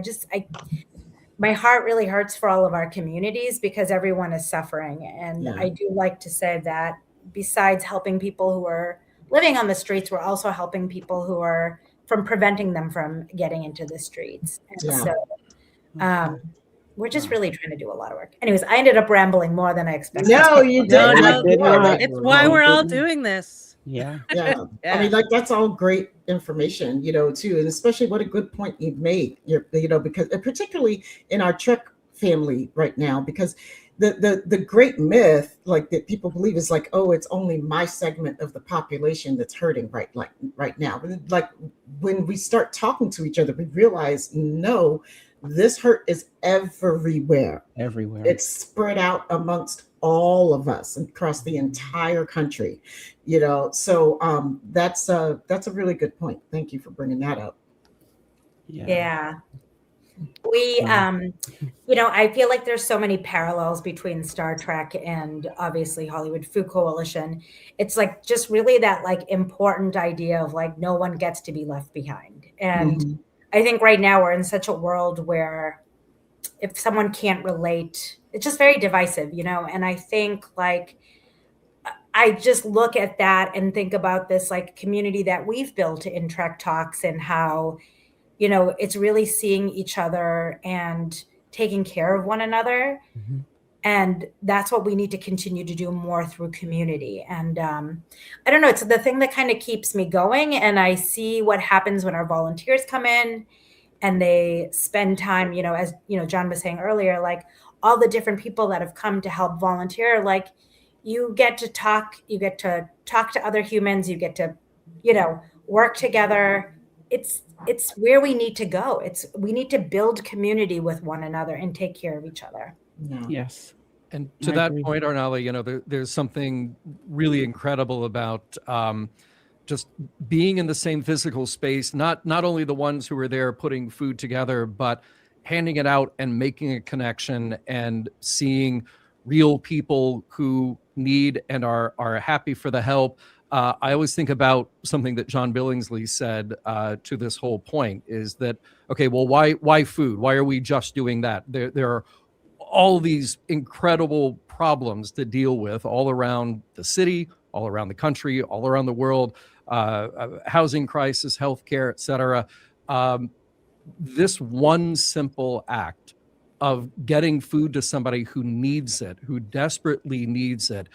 my heart really hurts for all of our communities because everyone is suffering. And I do like to say that besides helping people who are living on the streets, we're also helping people who are preventing them from getting into the streets. And so we're just really trying to do a lot of work. Anyways, I ended up rambling more than I expected. No, you didn't. It's why we're all doing this. Yeah. That's all great information, too. And especially what a good point you've made, because particularly in our Trek family right now, because the great myth, like that people believe, is like, oh, it's only my segment of the population that's hurting right now. But like when we start talking to each other, we realize no, this hurt is everywhere. Everywhere. It's spread out amongst all of us across the entire country, you know. So that's a really good point. Thank you for bringing that up. Yeah. We, you know, I feel like there's so many parallels between Star Trek and obviously Hollywood Food Coalition. It's like just really that like important idea of like no one gets to be left behind. And I think right now we're in such a world where if someone can't relate, it's just very divisive, you know? And I think like, I just look at that and think about this like community that we've built in Trek Talks and how, you know, it's really seeing each other and taking care of one another. And that's what we need to continue to do more through community. And I don't know, it's the thing that kind of keeps me going. And I see what happens when our volunteers come in and they spend time, you know, as, you know, John was saying earlier, like all the different people that have come to help volunteer, like you get to talk to other humans, you get to, you know, work together. It's where we need to go. We need to build community with one another and take care of each other. Yeah. Yes. And to that point, Arnali, you know, there's something really incredible about just being in the same physical space, not only the ones who are there putting food together, but handing it out and making a connection and seeing real people who need and are happy for the help. I always think about something that John Billingsley said to this whole point is that, okay, well, why food? Why are we just doing that? There are all these incredible problems to deal with all around the city, all around the country, all around the world, housing crisis, healthcare, et cetera. This one simple act of getting food to somebody who needs it, who desperately needs it,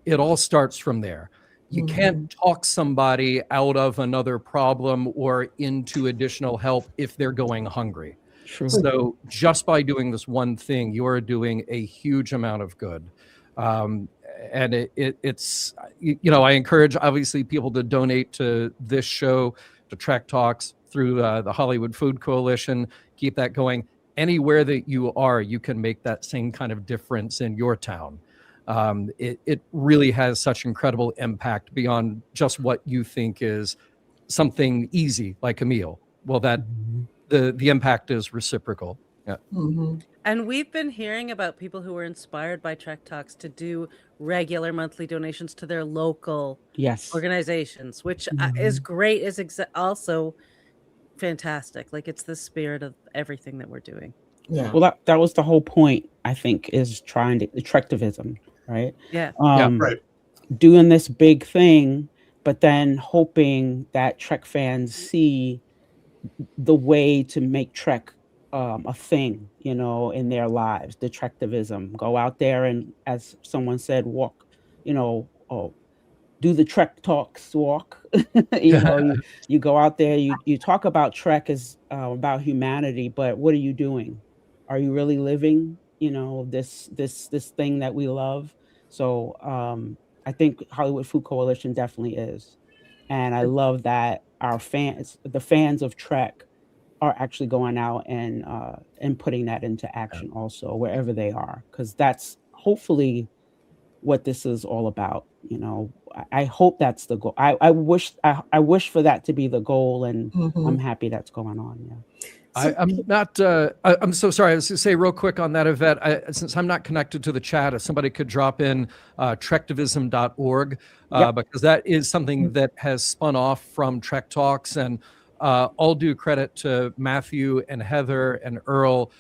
it all starts from there. You can't talk somebody out of another problem or into additional help if they're going hungry. True. So just by doing this one thing, you are doing a huge amount of good. And it's, you know, I encourage obviously people to donate to this show, to Trek Talks through the Hollywood Food Coalition, keep that going. Anywhere that you are, you can make that same kind of difference in your town. It really has such incredible impact beyond just what you think is something easy like a meal. Well, that the impact is reciprocal. Yeah. And we've been hearing about people who were inspired by Trek Talks to do regular monthly donations to their local organizations, which is great. Is also fantastic. Like it's the spirit of everything that we're doing. Yeah. Well, that was the whole point. I think is trying to the Trektivism, right? Yeah. Right. Doing this big thing, but then hoping that Trek fans see the way to make Trek a thing, you know, in their lives. The Trektivism. Go out there and, as someone said, walk. You know, do the Trek Talks walk. You know, you go out there. You talk about Trek as about humanity, but what are you doing? Are you really living? You know, this thing that we love. So I think Hollywood Food Coalition definitely is, and I love that our fans, the fans of Trek, are actually going out and putting that into action also wherever they are, because that's hopefully what this is all about. You know, I hope that's the goal. I wish for that to be the goal, and I'm happy that's going on. Yeah. I'm not, I'm so sorry. I was going to say real quick on that, Yvette, since I'm not connected to the chat, if somebody could drop in trektivism.org, because that is something that has spun off from Trek Talks, and all due credit to Matthew and Heather and Earl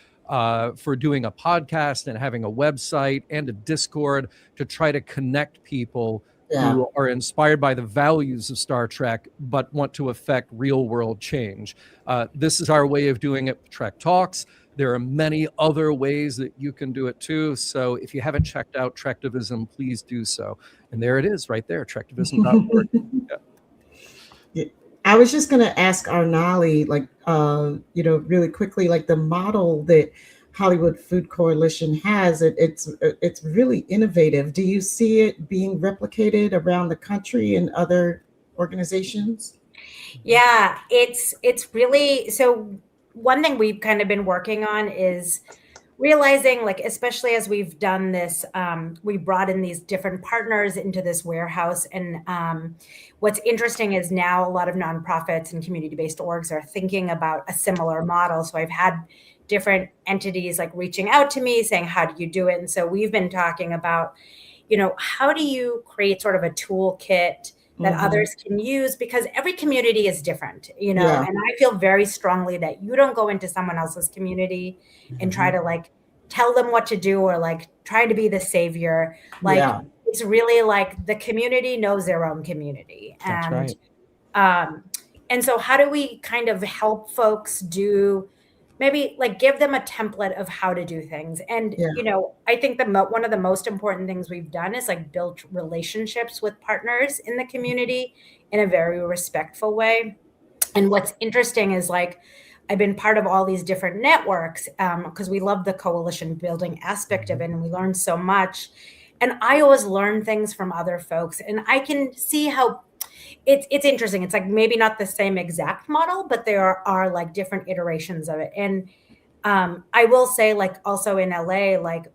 for doing a podcast and having a website and a Discord to try to connect people who are inspired by the values of Star Trek, but want to affect real world change. This is our way of doing it with Trek Talks. There are many other ways that you can do it too. So if you haven't checked out Trektivism, please do so. And there it is right there, trektivism.org. I was just going to ask Arnali, like, you know, really quickly, like the model that Hollywood Food Coalition has. It's really innovative. Do you see it being replicated around the country in other organizations? Yeah, it's really so. One thing we've kind of been working on is realizing, like, especially as we've done this, we brought in these different partners into this warehouse. And what's interesting is now a lot of nonprofits and community-based orgs are thinking about a similar model. So I've had different entities like reaching out to me saying, how do you do it? And so we've been talking about, how do you create sort of a toolkit that others can use, because every community is different, and I feel very strongly that you don't go into someone else's community and try to like tell them what to do or like try to be the savior. Like it's really like the community knows their own community. That's right. And so how do we kind of help folks do, maybe like give them a template of how to do things? And, I think one of the most important things we've done is like build relationships with partners in the community in a very respectful way. And what's interesting is like, I've been part of all these different networks because we love the coalition building aspect of it. And we learn so much. And I always learn things from other folks, and I can see how it's interesting. It's like maybe not the same exact model, but there are like different iterations of it. And I will say, like, also in LA, like,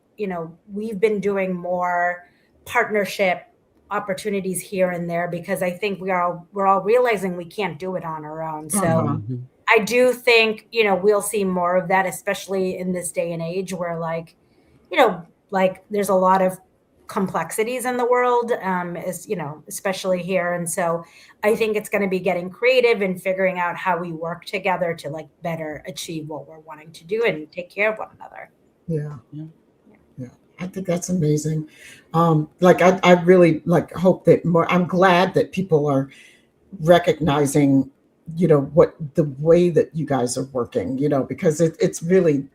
we've been doing more partnership opportunities here and there because I think we're all realizing we can't do it on our own. So I do think, we'll see more of that, especially in this day and age where like there's a lot of complexities in the world, especially here. And so I think it's going to be getting creative and figuring out how we work together to like better achieve what we're wanting to do and take care of one another. Yeah. I think that's amazing. I really like hope that more, I'm glad that people are recognizing, what the way that you guys are working, because it's really,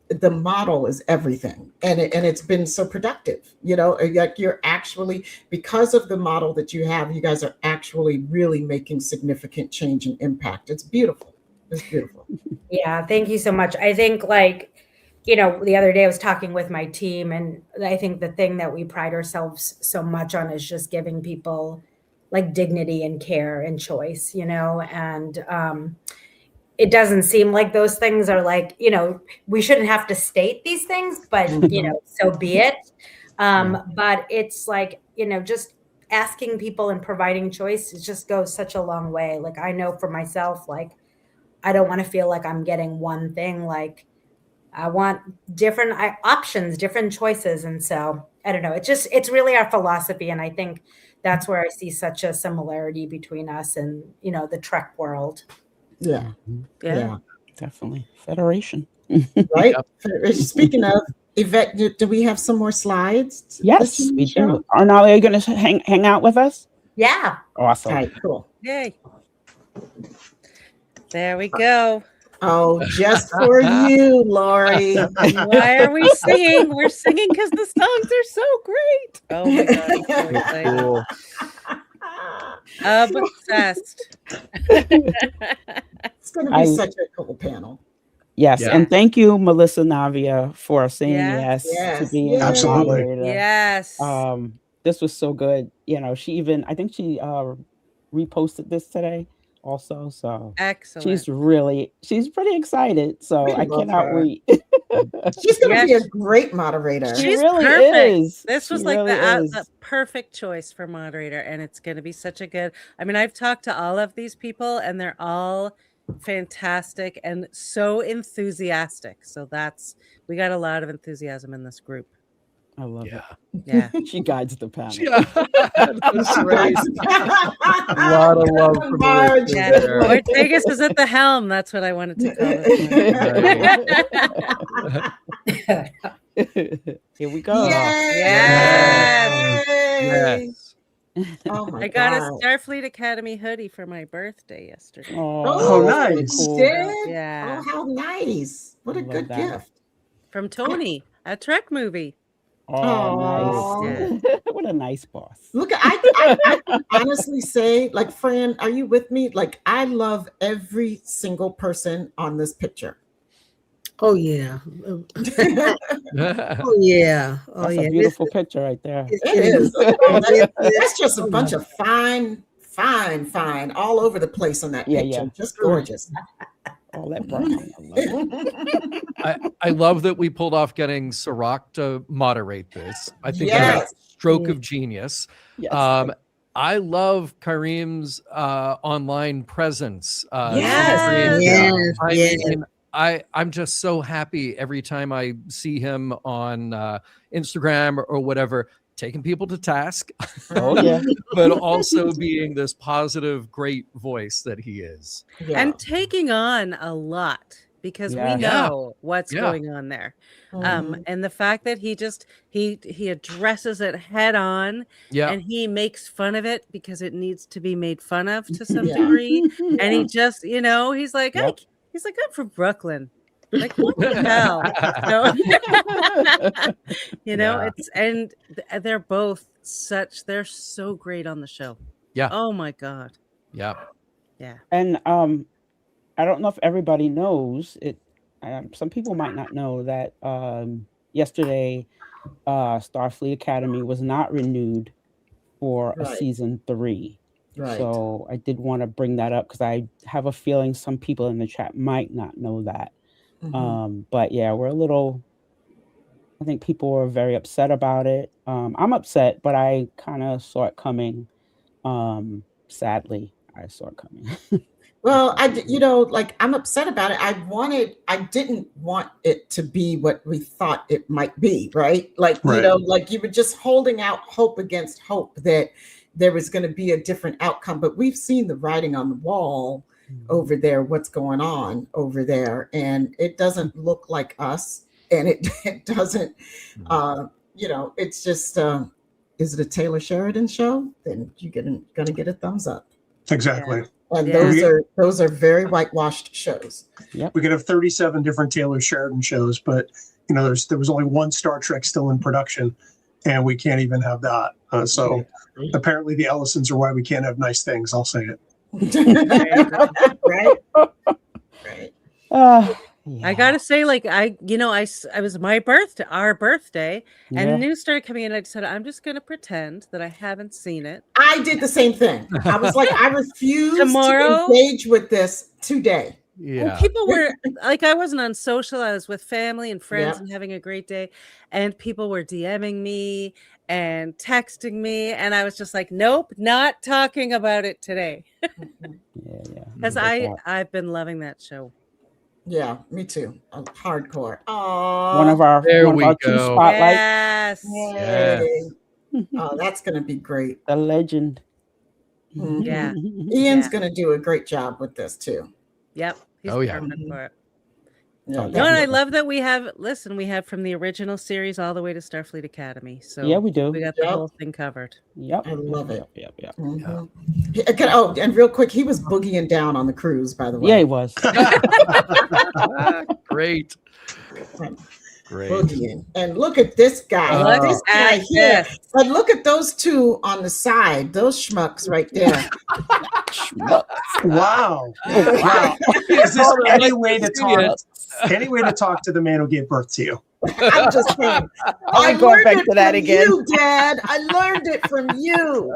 the model is everything, and it's been so productive, like you're actually, because of the model that you have, you guys are actually really making significant change and impact. It's beautiful. Yeah, thank you so much. I think like, the other day I was talking with my team, and I think the thing that we pride ourselves so much on is just giving people like dignity and care and choice, and it doesn't seem like those things are like, we shouldn't have to state these things, but, so be it. But it's like, just asking people and providing choice, it just goes such a long way. Like, I know for myself, like, I don't want to feel like I'm getting one thing. Like, I want different options, different choices. And so I don't know, it's really our philosophy. And I think that's where I see such a similarity between us and, the Trek world. Yeah. Definitely. Federation. Right. Speaking of, Yvette, do we have some more slides? Yes, we do. Are you going to hang out with us? Yeah. Awesome. All right, cool. Yay. There we go. Oh, just for you, Laurie. Why are we singing? We're singing because the songs are so great. Oh my God, I'm so excited. Cool. Obsessed. It's going to be such a cool panel. Yes, and thank you, Melissa Navia, for saying yes to being absolutely. moderator. Yes. This was so good. I think she reposted this today also. So excellent. She's pretty excited. So I cannot wait. She's going to be a great moderator. She's really perfect. is. This was like the perfect choice for moderator, and it's going to be such a good. I mean, I've talked to all of these people, and they're all fantastic and so enthusiastic. So we got a lot of enthusiasm in this group. I love it. Yeah. She guides the panel. That's great. A lot of love from there. Ortegas is at the helm. That's what I wanted to call it. Here we go. Yes. Oh my I got God. a Starfleet Academy hoodie for my birthday yesterday. Oh, nice. You did? Yeah. Oh, how nice. What a good gift. From Tony, a TrekMovie. Oh, nice. What a nice boss. Look, I honestly say, like, Fran, are you with me? Like, I love every single person on this picture. Oh yeah. Oh yeah. Oh That's yeah. a beautiful picture right there. It is. Oh, that's just a bunch of fine, all over the place on that Yeah, picture. yeah. Just gorgeous. All that brown. I love it. I love that we pulled off getting Sirach to moderate this. I think Yes. that's a stroke of genius. Yes. I love Kareem's online presence. Yes. I'm just so happy every time I see him on Instagram or whatever, taking people to task. Oh yeah. But also being this positive, great voice that he is. Yeah. And taking on a lot because Yeah. we know what's Yeah. going on there. Mhm. And the fact that he addresses it head on Yeah. and he makes fun of it because it needs to be made fun of to some Yeah. degree. And he just, he's like, Yep. I'm from Brooklyn. Like, what the hell? Yeah. They're both they're so great on the show. Yeah. Oh my God. Yeah. Yeah. And I don't know if everybody knows it. Some people might not know that yesterday, Starfleet Academy was not renewed for a Right. season 3. Right. So I did want to bring that up because I have a feeling some people in the chat might not know that. Mhm. But yeah, I think people were very upset about it. I'm upset, but I kind of saw it coming. Sadly, I saw it coming. Well, I'm upset about it. I didn't want it to be what we thought it might be, right? Like you were just holding out hope against hope that there was going to be a different outcome. But we've seen the writing on the wall over there, what's going on over there. And it doesn't look like us. And it doesn't, it's just, is it a Taylor Sheridan show? Then you're going to get a thumbs up. Exactly. And Yeah. those are very whitewashed shows. We could have 37 different Taylor Sheridan shows, but there was only one Star Trek still in production, and we can't even have that. So apparently the Ellisons are why we can't have nice things. I'll say it. Right. I gotta say, like I was our birthday, and the news started coming in. I said, I'm just gonna pretend that I haven't seen it. I did the same thing. I was like, I refuse Tomorrow? to engage with this today. Yeah. Well, people were like, I wasn't on social. I was with family and friends Yep. and having a great day, and people were DMing me and texting me, and I was just like, nope, not talking about it today, because I've been loving that show. Yeah, me too. Hardcore. Oh, One of our two spotlights. Yes. Yay. Oh, that's going to be great. The legend. Mhm. Yeah. Ian's going to do a great job with this too. Yep. He's Oh, yeah. perfect for it. Yeah, And I love that we have from the original series all the way to Starfleet Academy. So Yeah, we do. We got the whole thing covered. Yep. I love it. Yep. Mhm. Oh, and real quick, he was boogieing down on the cruise, by the way. Yeah, he was. Great. Great. Boogieing. And look at this guy. Look This guy at here. this. And look at those two on the side. Those schmucks right there. Wow. Wow. Is this any way to talk to the man who gave birth to you? I'm just saying. I going learned back it to that from again. you, Dad. I learned it from you.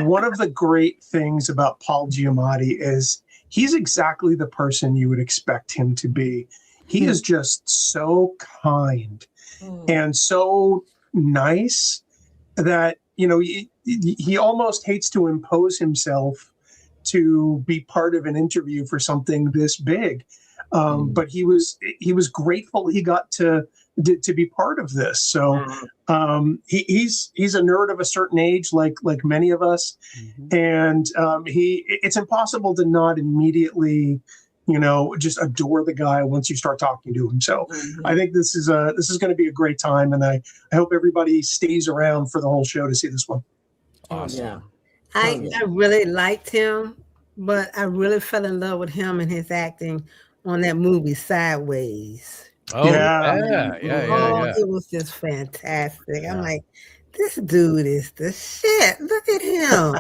One of the great things about Paul Giamatti is he's exactly the person you would expect him to be. He is just so kind and so nice that, he almost hates to impose himself to be part of an interview for something this big. But he was grateful he got to be part of this. So he's a nerd of a certain age, like many of us, and it's impossible to not immediately just adore the guy once you start talking to him. So I think this is going to be a great time, and I hope everybody stays around for the whole show to see this one. Awesome. Yeah. I really liked him, but I really fell in love with him and his acting on that movie Sideways. Oh, Yeah. yeah. It was just fantastic. I'm like, this dude is the shit. Look at him.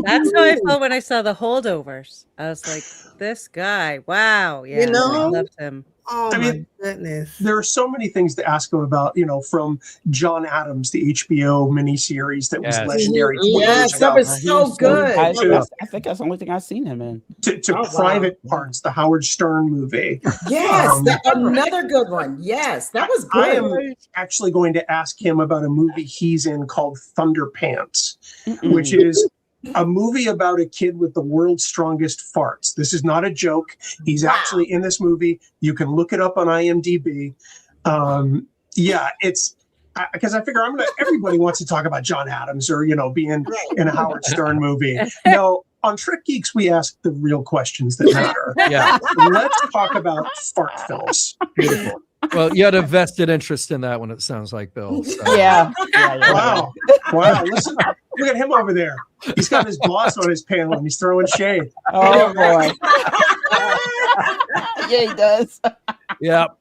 That's how I felt when I saw the holdovers. I was like, this guy, wow. Yeah, You know? I loved him. Oh, I my mean, goodness. There are so many things to ask him about, from John Adams, the HBO miniseries that was Yes. legendary 20 years Yes, that ago, was so good. I Yeah. think that's the only thing I've seen him in. to Oh, wow. Private Parts, the Howard Stern movie. Yes, another good one. Yes, that was I good. am actually going to ask him about a movie he's in called Thunderpants, which is a movie about a kid with the world's strongest farts. This is not a joke. He's actually in this movie. You can look it up on IMDb. It's because I figure everybody wants to talk about John Adams or, being in a Howard Stern movie. No, on Trek Geeks, we ask the real questions that matter. Yeah. Let's talk about fart films. Beautiful. Well, you had a vested interest in that one, it sounds like, Bill. So. Yeah. Wow. Listen, look at him over there. He's got his boss on his panel and he's throwing shade. Oh, boy. Yeah, he does. Yep.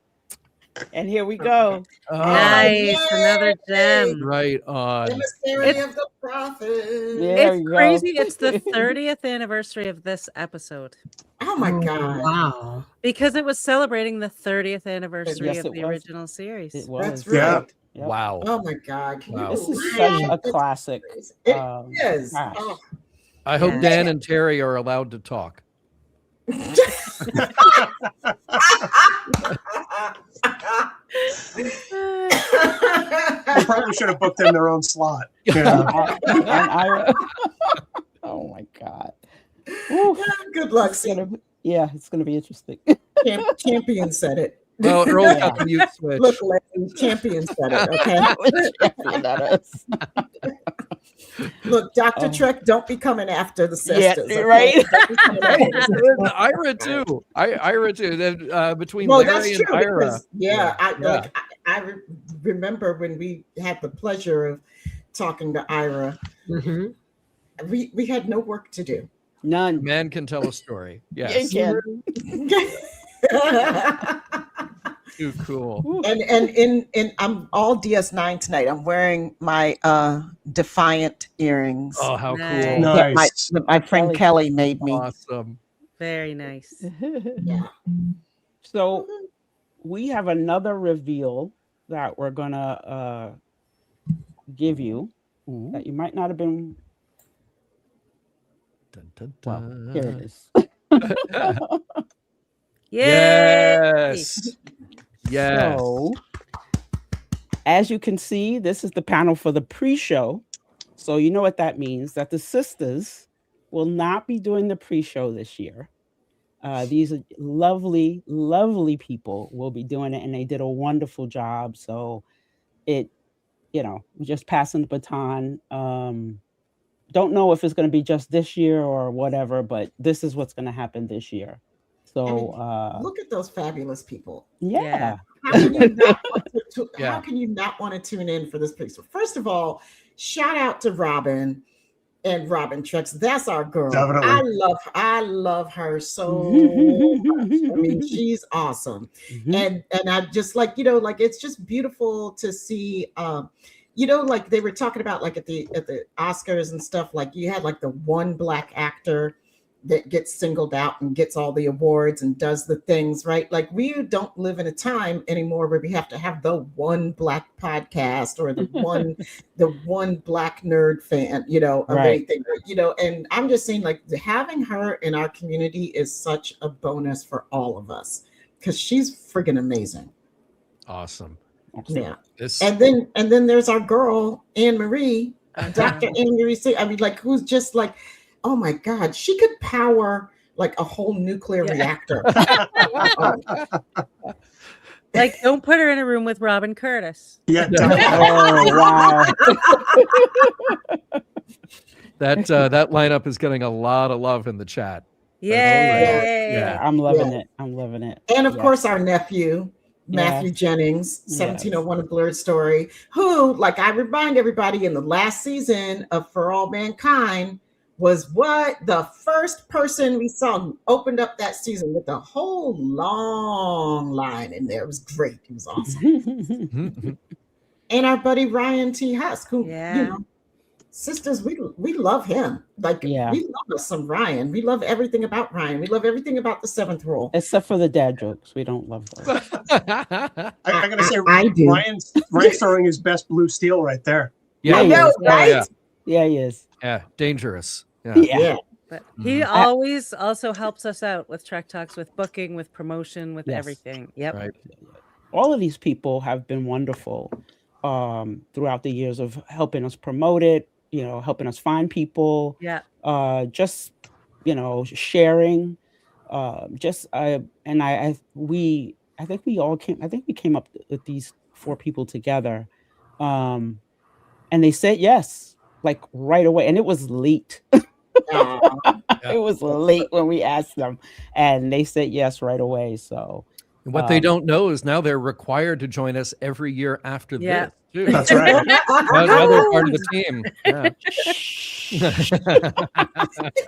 And here we go. Nice, another gem. Right on. Emissary of the prophet. There It's you go. crazy. It's the 30th anniversary of this episode Oh my God. Wow. because it was celebrating the 30th anniversary Yes, of it the was. original series. It was. That's Yeah. right. Yep. Wow. Oh my God. Wow. This is such a classic. It um, is. gosh. Oh. I hope Yeah. Dan and Terry are allowed to talk. They probably should have booked them their own slot. Yeah. And Ira. Oh my God. Oof. Good luck, It's Steve. gonna be interesting. Champion said it. Well, Earl got the mute switch. Look, Larry, Champion said it. Okay. Champion, that is. Look, Dr. Trek, don't be coming after the Yeah, sisters. okay? right. Don't be coming after the sisters. Ira too. Ira too. Between Well, Larry that's and true. Ira. Because, I remember when we had the pleasure of talking to Ira. Mhm. We had no work to do. None. Man can tell a story. Yeah, Yes. you Too cool. and in I'm all DS9 tonight. I'm wearing my Defiant earrings. Oh, how Nice. cool. Nice. My friend Kelly made me. Awesome. Very nice. Yeah. So we have another reveal that we're gonna give you Ooh. that you might not have been. Dun, dun, Well, dun. here it is. Yay! Yes. Yes. So, as you can see, this is the panel for the pre-show. So you know what that means, that the sisters will not be doing the pre-show this year. These are lovely, lovely people will be doing it, and they did a wonderful job. So we're just passing the baton. Don't know if it's going to be just this year or whatever, but this is what's going to happen this year. So Look at those fabulous people. yeah. How can you not want to, Yeah. how can you not want to tune in for this piece? So first of all, shout out to Robin and Robin Trex. That's our girl. Definitely. I love her so much. I mean, she's awesome. Mhm. And I just like it's just beautiful to see like they were talking about like at the Oscars and stuff, like you had like the one black actor that gets singled out and gets all the awards and does the things, right? Like we don't live in a time anymore where we have to have the one black podcast or the one black nerd fan, of Right. anything, and I'm just saying like having her in our community is such a bonus for all of us because she's friggin' amazing. Awesome. Yeah. This And then there's our girl, Anne Marie, Dr. Anne Marie. I mean, like, who's just like, oh my God, she could power like a whole nuclear reactor. Like, don't put her in a room with Robin Curtis. Yeah. Oh wow. that lineup is getting a lot of love in the chat. Yay! Yeah. I'm loving Yeah. it. I'm loving it. And of Yeah. course, our nephew, Matthew Jennings, 1701 A Blurred Story, who, like I remind everybody, in the last season of For All Mankind, was the first person we saw who opened up that season with a whole long line in there. It was great. It was awesome. and our buddy Ryan T. Husk, who Yeah. sisters, we love him. Like we love us some Ryan. We love everything about Ryan. We love everything about the seventh rule. Except for the dad jokes. We don't love those. I gotta say, I do. Ryan's throwing his best blue steel right there. Yeah, I he know, is. right? Yeah, he is. Yeah, dangerous. Yeah. Yeah. But he always also helps us out with Trek Talks, with booking, with promotion, with everything. Yep. Right. All of these people have been wonderful throughout the years of helping us promote it, helping us find people. Yeah. Just, sharing. I think we came up with these 4 people together. And they said yes, like right away. And it was late. It was late when we asked them, and they said yes right away. So what they don't know is now they're required to join us every year after this. Too. That's right. Now they're part of the team. Yeah.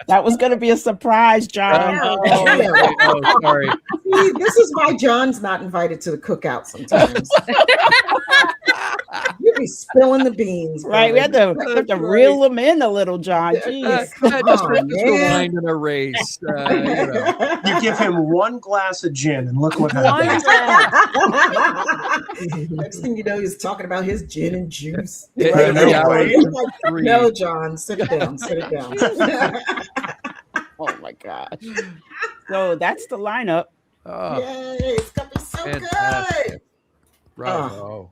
That was going to be a surprise, John. Oh, sorry. See, this is why John's not invited to the cookout sometimes. You be spilling the beans, right? We had to reel them in a little, John. Jeez. Just rewind in a race. You give him 1 glass of gin, and look what happens. Next thing you know, he's talking about his gin and juice. No, John, sit it down. Sit it down. Oh my God. So that's the lineup. Yay, it's gonna be so good. Bravo.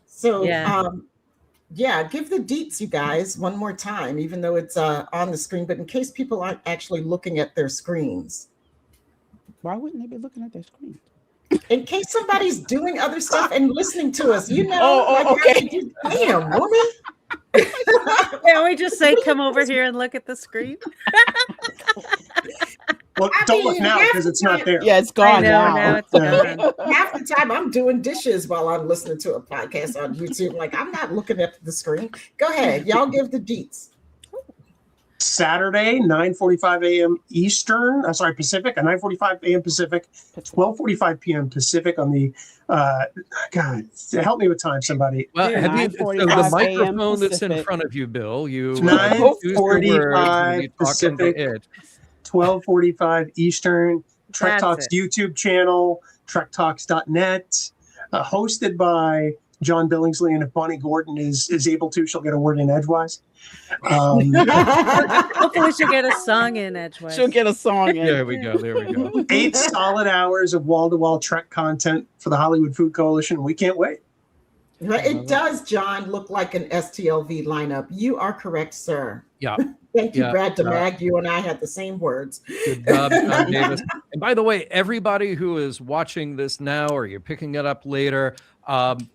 So give the deets, you guys, one more time, even though it's on the screen, but in case people aren't actually looking at their screens. Why wouldn't they be looking at their screen? In case somebody's doing other stuff and listening to us, okay. Damn, woman. Can't we just say, come over here and look at the screen? Well, don't look now because it's not there. Yeah, it's gone now it's gone. Half the time I'm doing dishes while I'm listening to a podcast on YouTube. Like, I'm not looking at the screen. Go ahead. Y'all give the deets. Saturday, 9:45 a.m. Eastern. Pacific. 9:45 a.m. Pacific, 12:45 p.m. Pacific on the. God, help me with time, somebody. Well, the microphone that's in front of you, Bill. You 9:45 Pacific. 12:45 Eastern. Trek Talks YouTube channel, trektalks.net, hosted by John Billingsley, and if Bonnie Gordon is able to, she'll get a word in edgewise. Hopefully she'll get a song in edgewise. She'll get a song in. There we go. 8 solid hours of wall-to-wall Trek content for the Hollywood Food Coalition. We can't wait. It does, John, look like an STLV lineup. You are correct, sir. Yeah. Thank you, Brad DeMag. You and I had the same words. Good job, John Davis. And by the way, everybody who is watching this now or you're picking it up later,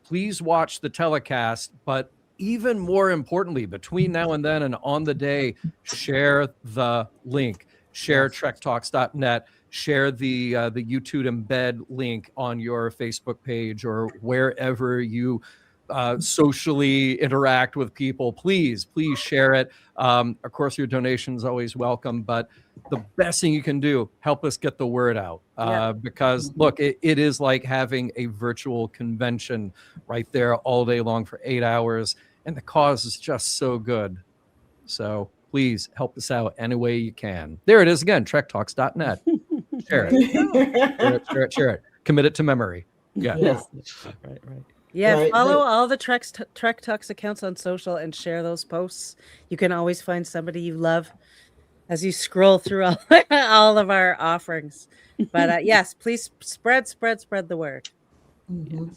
please watch the telecast. But even more importantly, between now and then and on the day, share the link. Share trektalks.net. Share the YouTube embed link on your Facebook page or wherever you socially interact with people. Please share it. Of course, your donation is always welcome, but the best thing you can do, help us get the word out. Because look, it is like having a virtual convention right there all day long for 8 hours, and the cause is just so good. So please help us out any way you can. There it is again, trektalks.net. Share it. Share it. Commit it to memory. Yeah. Yes. Right. Yeah, follow all the Trek Talks accounts on social and share those posts. You can always find somebody you love as you scroll through all of our offerings. But yes, please spread the word. Mm-hmm.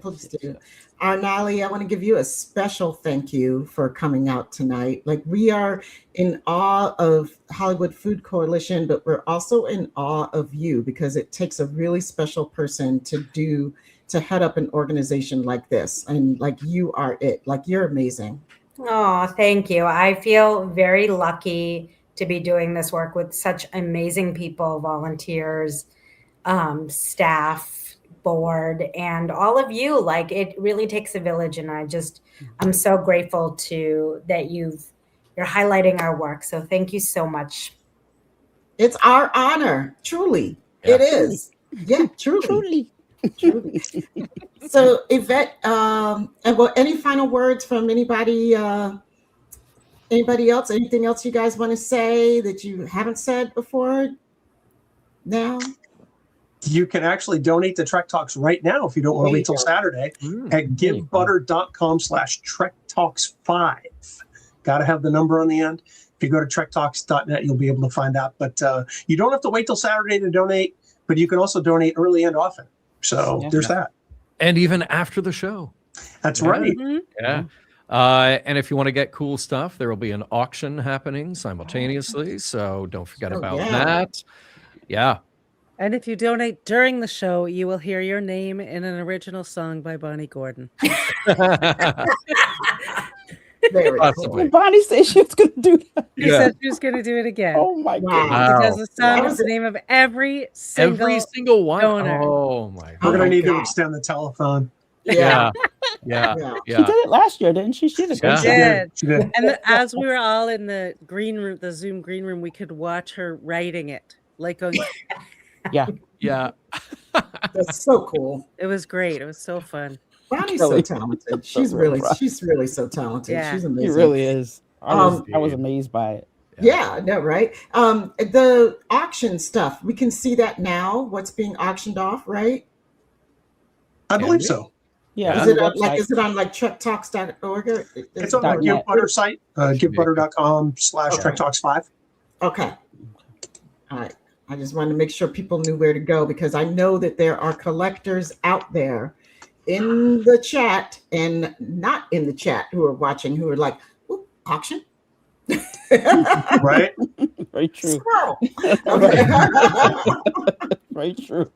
Please do. Arnali, I want to give you a special thank you for coming out tonight. Like, we are in awe of Hollywood Food Coalition, but we're also in awe of you because it takes a really special person to head up an organization like this. And like, you are it. Like, you're amazing. Oh, thank you. I feel very lucky to be doing this work with such amazing people, volunteers, staff, board, and all of you. Like, it really takes a village, and I'm so grateful that you're highlighting our work. So thank you so much. It's our honor, truly. It is. Yeah, truly. Truly. So Yvette, and well, any final words from anybody? Anybody else? Anything else you guys want to say that you haven't said before? Now You can actually donate to Trek Talks right now if you don't want There to you wait till go. Saturday at there you go. givebutter.com/Trek Talks 5. Got to have the number on the end. If you go to trektalks.net, you'll be able to find that. But you don't have to wait till Saturday to donate, but you can also donate early and often. So there's that. And even after the show. That's right. Yeah. And if you want to get cool stuff, there will be an auction happening simultaneously. So don't forget about that. Yeah. And if you donate during the show, you will hear your name in an original song by Bonnie Gordon. Very Possibly. Did Bonnie said she was going to do that. She said she was going to do it again. Oh my Wow. God. She does a song with the name of every single one. donor. Oh my We're going to need to God. extend the telethon. Yeah. Yeah. She did it last year, didn't she? She did a great Yeah. job. She did. And as we were all in the green room, the Zoom green room, we could watch her writing it. Like going, Yeah. Yeah. That's so cool. it was great. It was so fun. Bonnie's Really. so talented. She's really so talented. Yeah. She's She amazing. really is. I was Um, amazed by it. Yeah, I know, right? The auction stuff, we can see that now. What's being auctioned off, right? I believe so. Yeah. Is on it the on, like website. is it on like trektalks.org? Or It's on the .net. Give Butter site, givebutter.com/Trek Talks 5. Okay. All right. I just wanted to make sure people knew where to go because I know that there are collectors out there in the chat and not in the chat who are watching who are like, "Ooh, auction?" Right? Very true. Squirrel. Okay. Very true.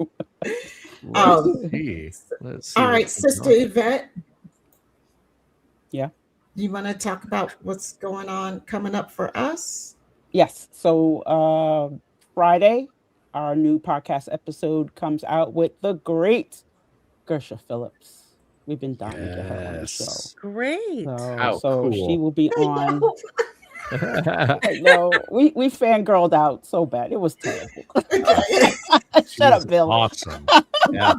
Let's see. All right, what's Sister going on. Yvette. Yeah. Do you want to talk about what's going on coming up for us? Yes. So Friday, our new podcast episode comes out with the great Gersha Phillips. We've been dying to get her on the show. Yes. Great. How So cool. she will be on. I know. We fangirled out so bad. It was terrible. Shut up, Bill. Awesome. Yeah.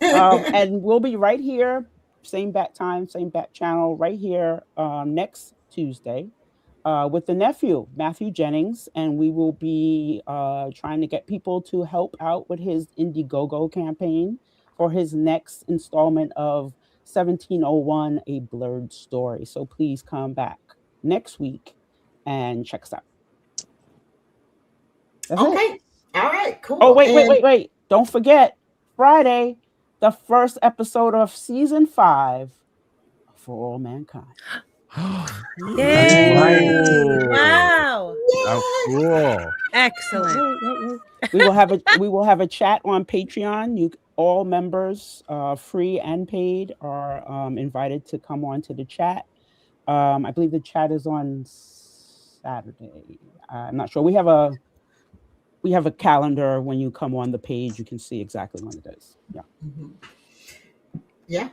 And we'll be right here, same bat time, same bat channel, right here next Tuesday with the nephew, Matthew Jennings. And we will be trying to get people to help out with his Indiegogo campaign for his next installment of 1701, A Blurred Story. So please come back next week and check us out. That's it. Okay. All right, cool. Oh, wait. And- Don't forget, Friday, the first episode of season 5 For All Mankind. Yay. right. Wow. How cool. Excellent. We will have a chat on Patreon. All members, free and paid, are invited to come on to the chat. I believe the chat is on Saturday. I'm not sure. We have a calendar. When you come on the page, you can see exactly when it is. Yeah. Yeah.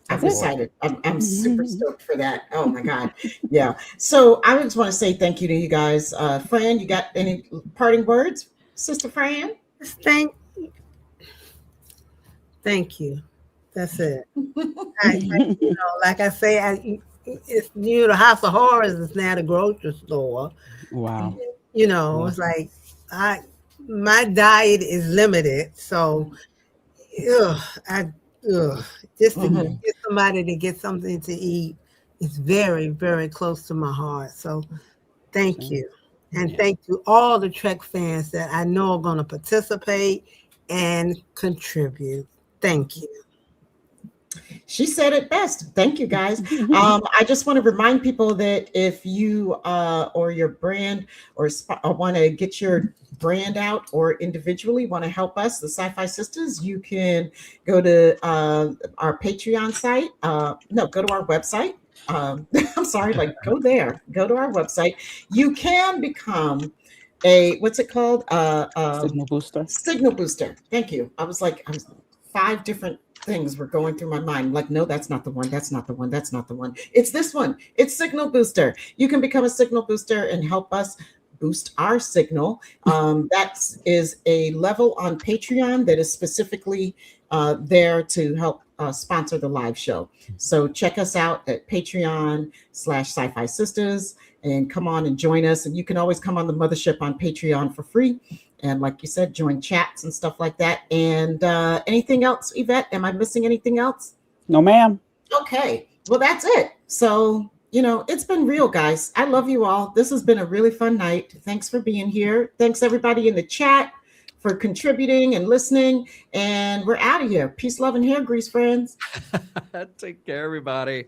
I'm That's it. excited. I'm super stoked for that. Oh my God. Yeah. So I just want to say thank you to you guys. Fran, you got any parting words? Sister Fran? Thank you. That's it. Like I say, it's the House of Horrors is now the grocery store. Wow. It's like my diet is limited, so just to get somebody to get something to eat is very, very close to my heart. So thank you. And thank you all the Trek fans that I know are going to participate and contribute. Thank you. She said it best. Thank you, guys. I just want to remind people that if you or your brand or want to get your brand out or individually want to help us, the SyFy Sistas, you can go to our Patreon site. Go to our website. I'm sorry, go there. Go to our website. You can become what's it called? Signal booster. Signal booster. Thank you. I was 5 different things were going through my mind. No, that's not the one. That's not the one. That's not the one. It's this one. It's Signal Booster. You can become a Signal Booster and help us boost our signal. That is a level on Patreon that is specifically there to help sponsor the live show. So check us out at Patreon/SyFy Sistas and come on and join us. And you can always come on the mothership on Patreon for free. And like you said, join chats and stuff like that. And anything else, Yvette? Am I missing anything else? No, ma'am. Okay. Well, that's it. So, it's been real, guys. I love you all. This has been a really fun night. Thanks for being here. Thanks, everybody in the chat, for contributing and listening. And we're out of here. Peace, love, and hair grease, friends. Take care, everybody.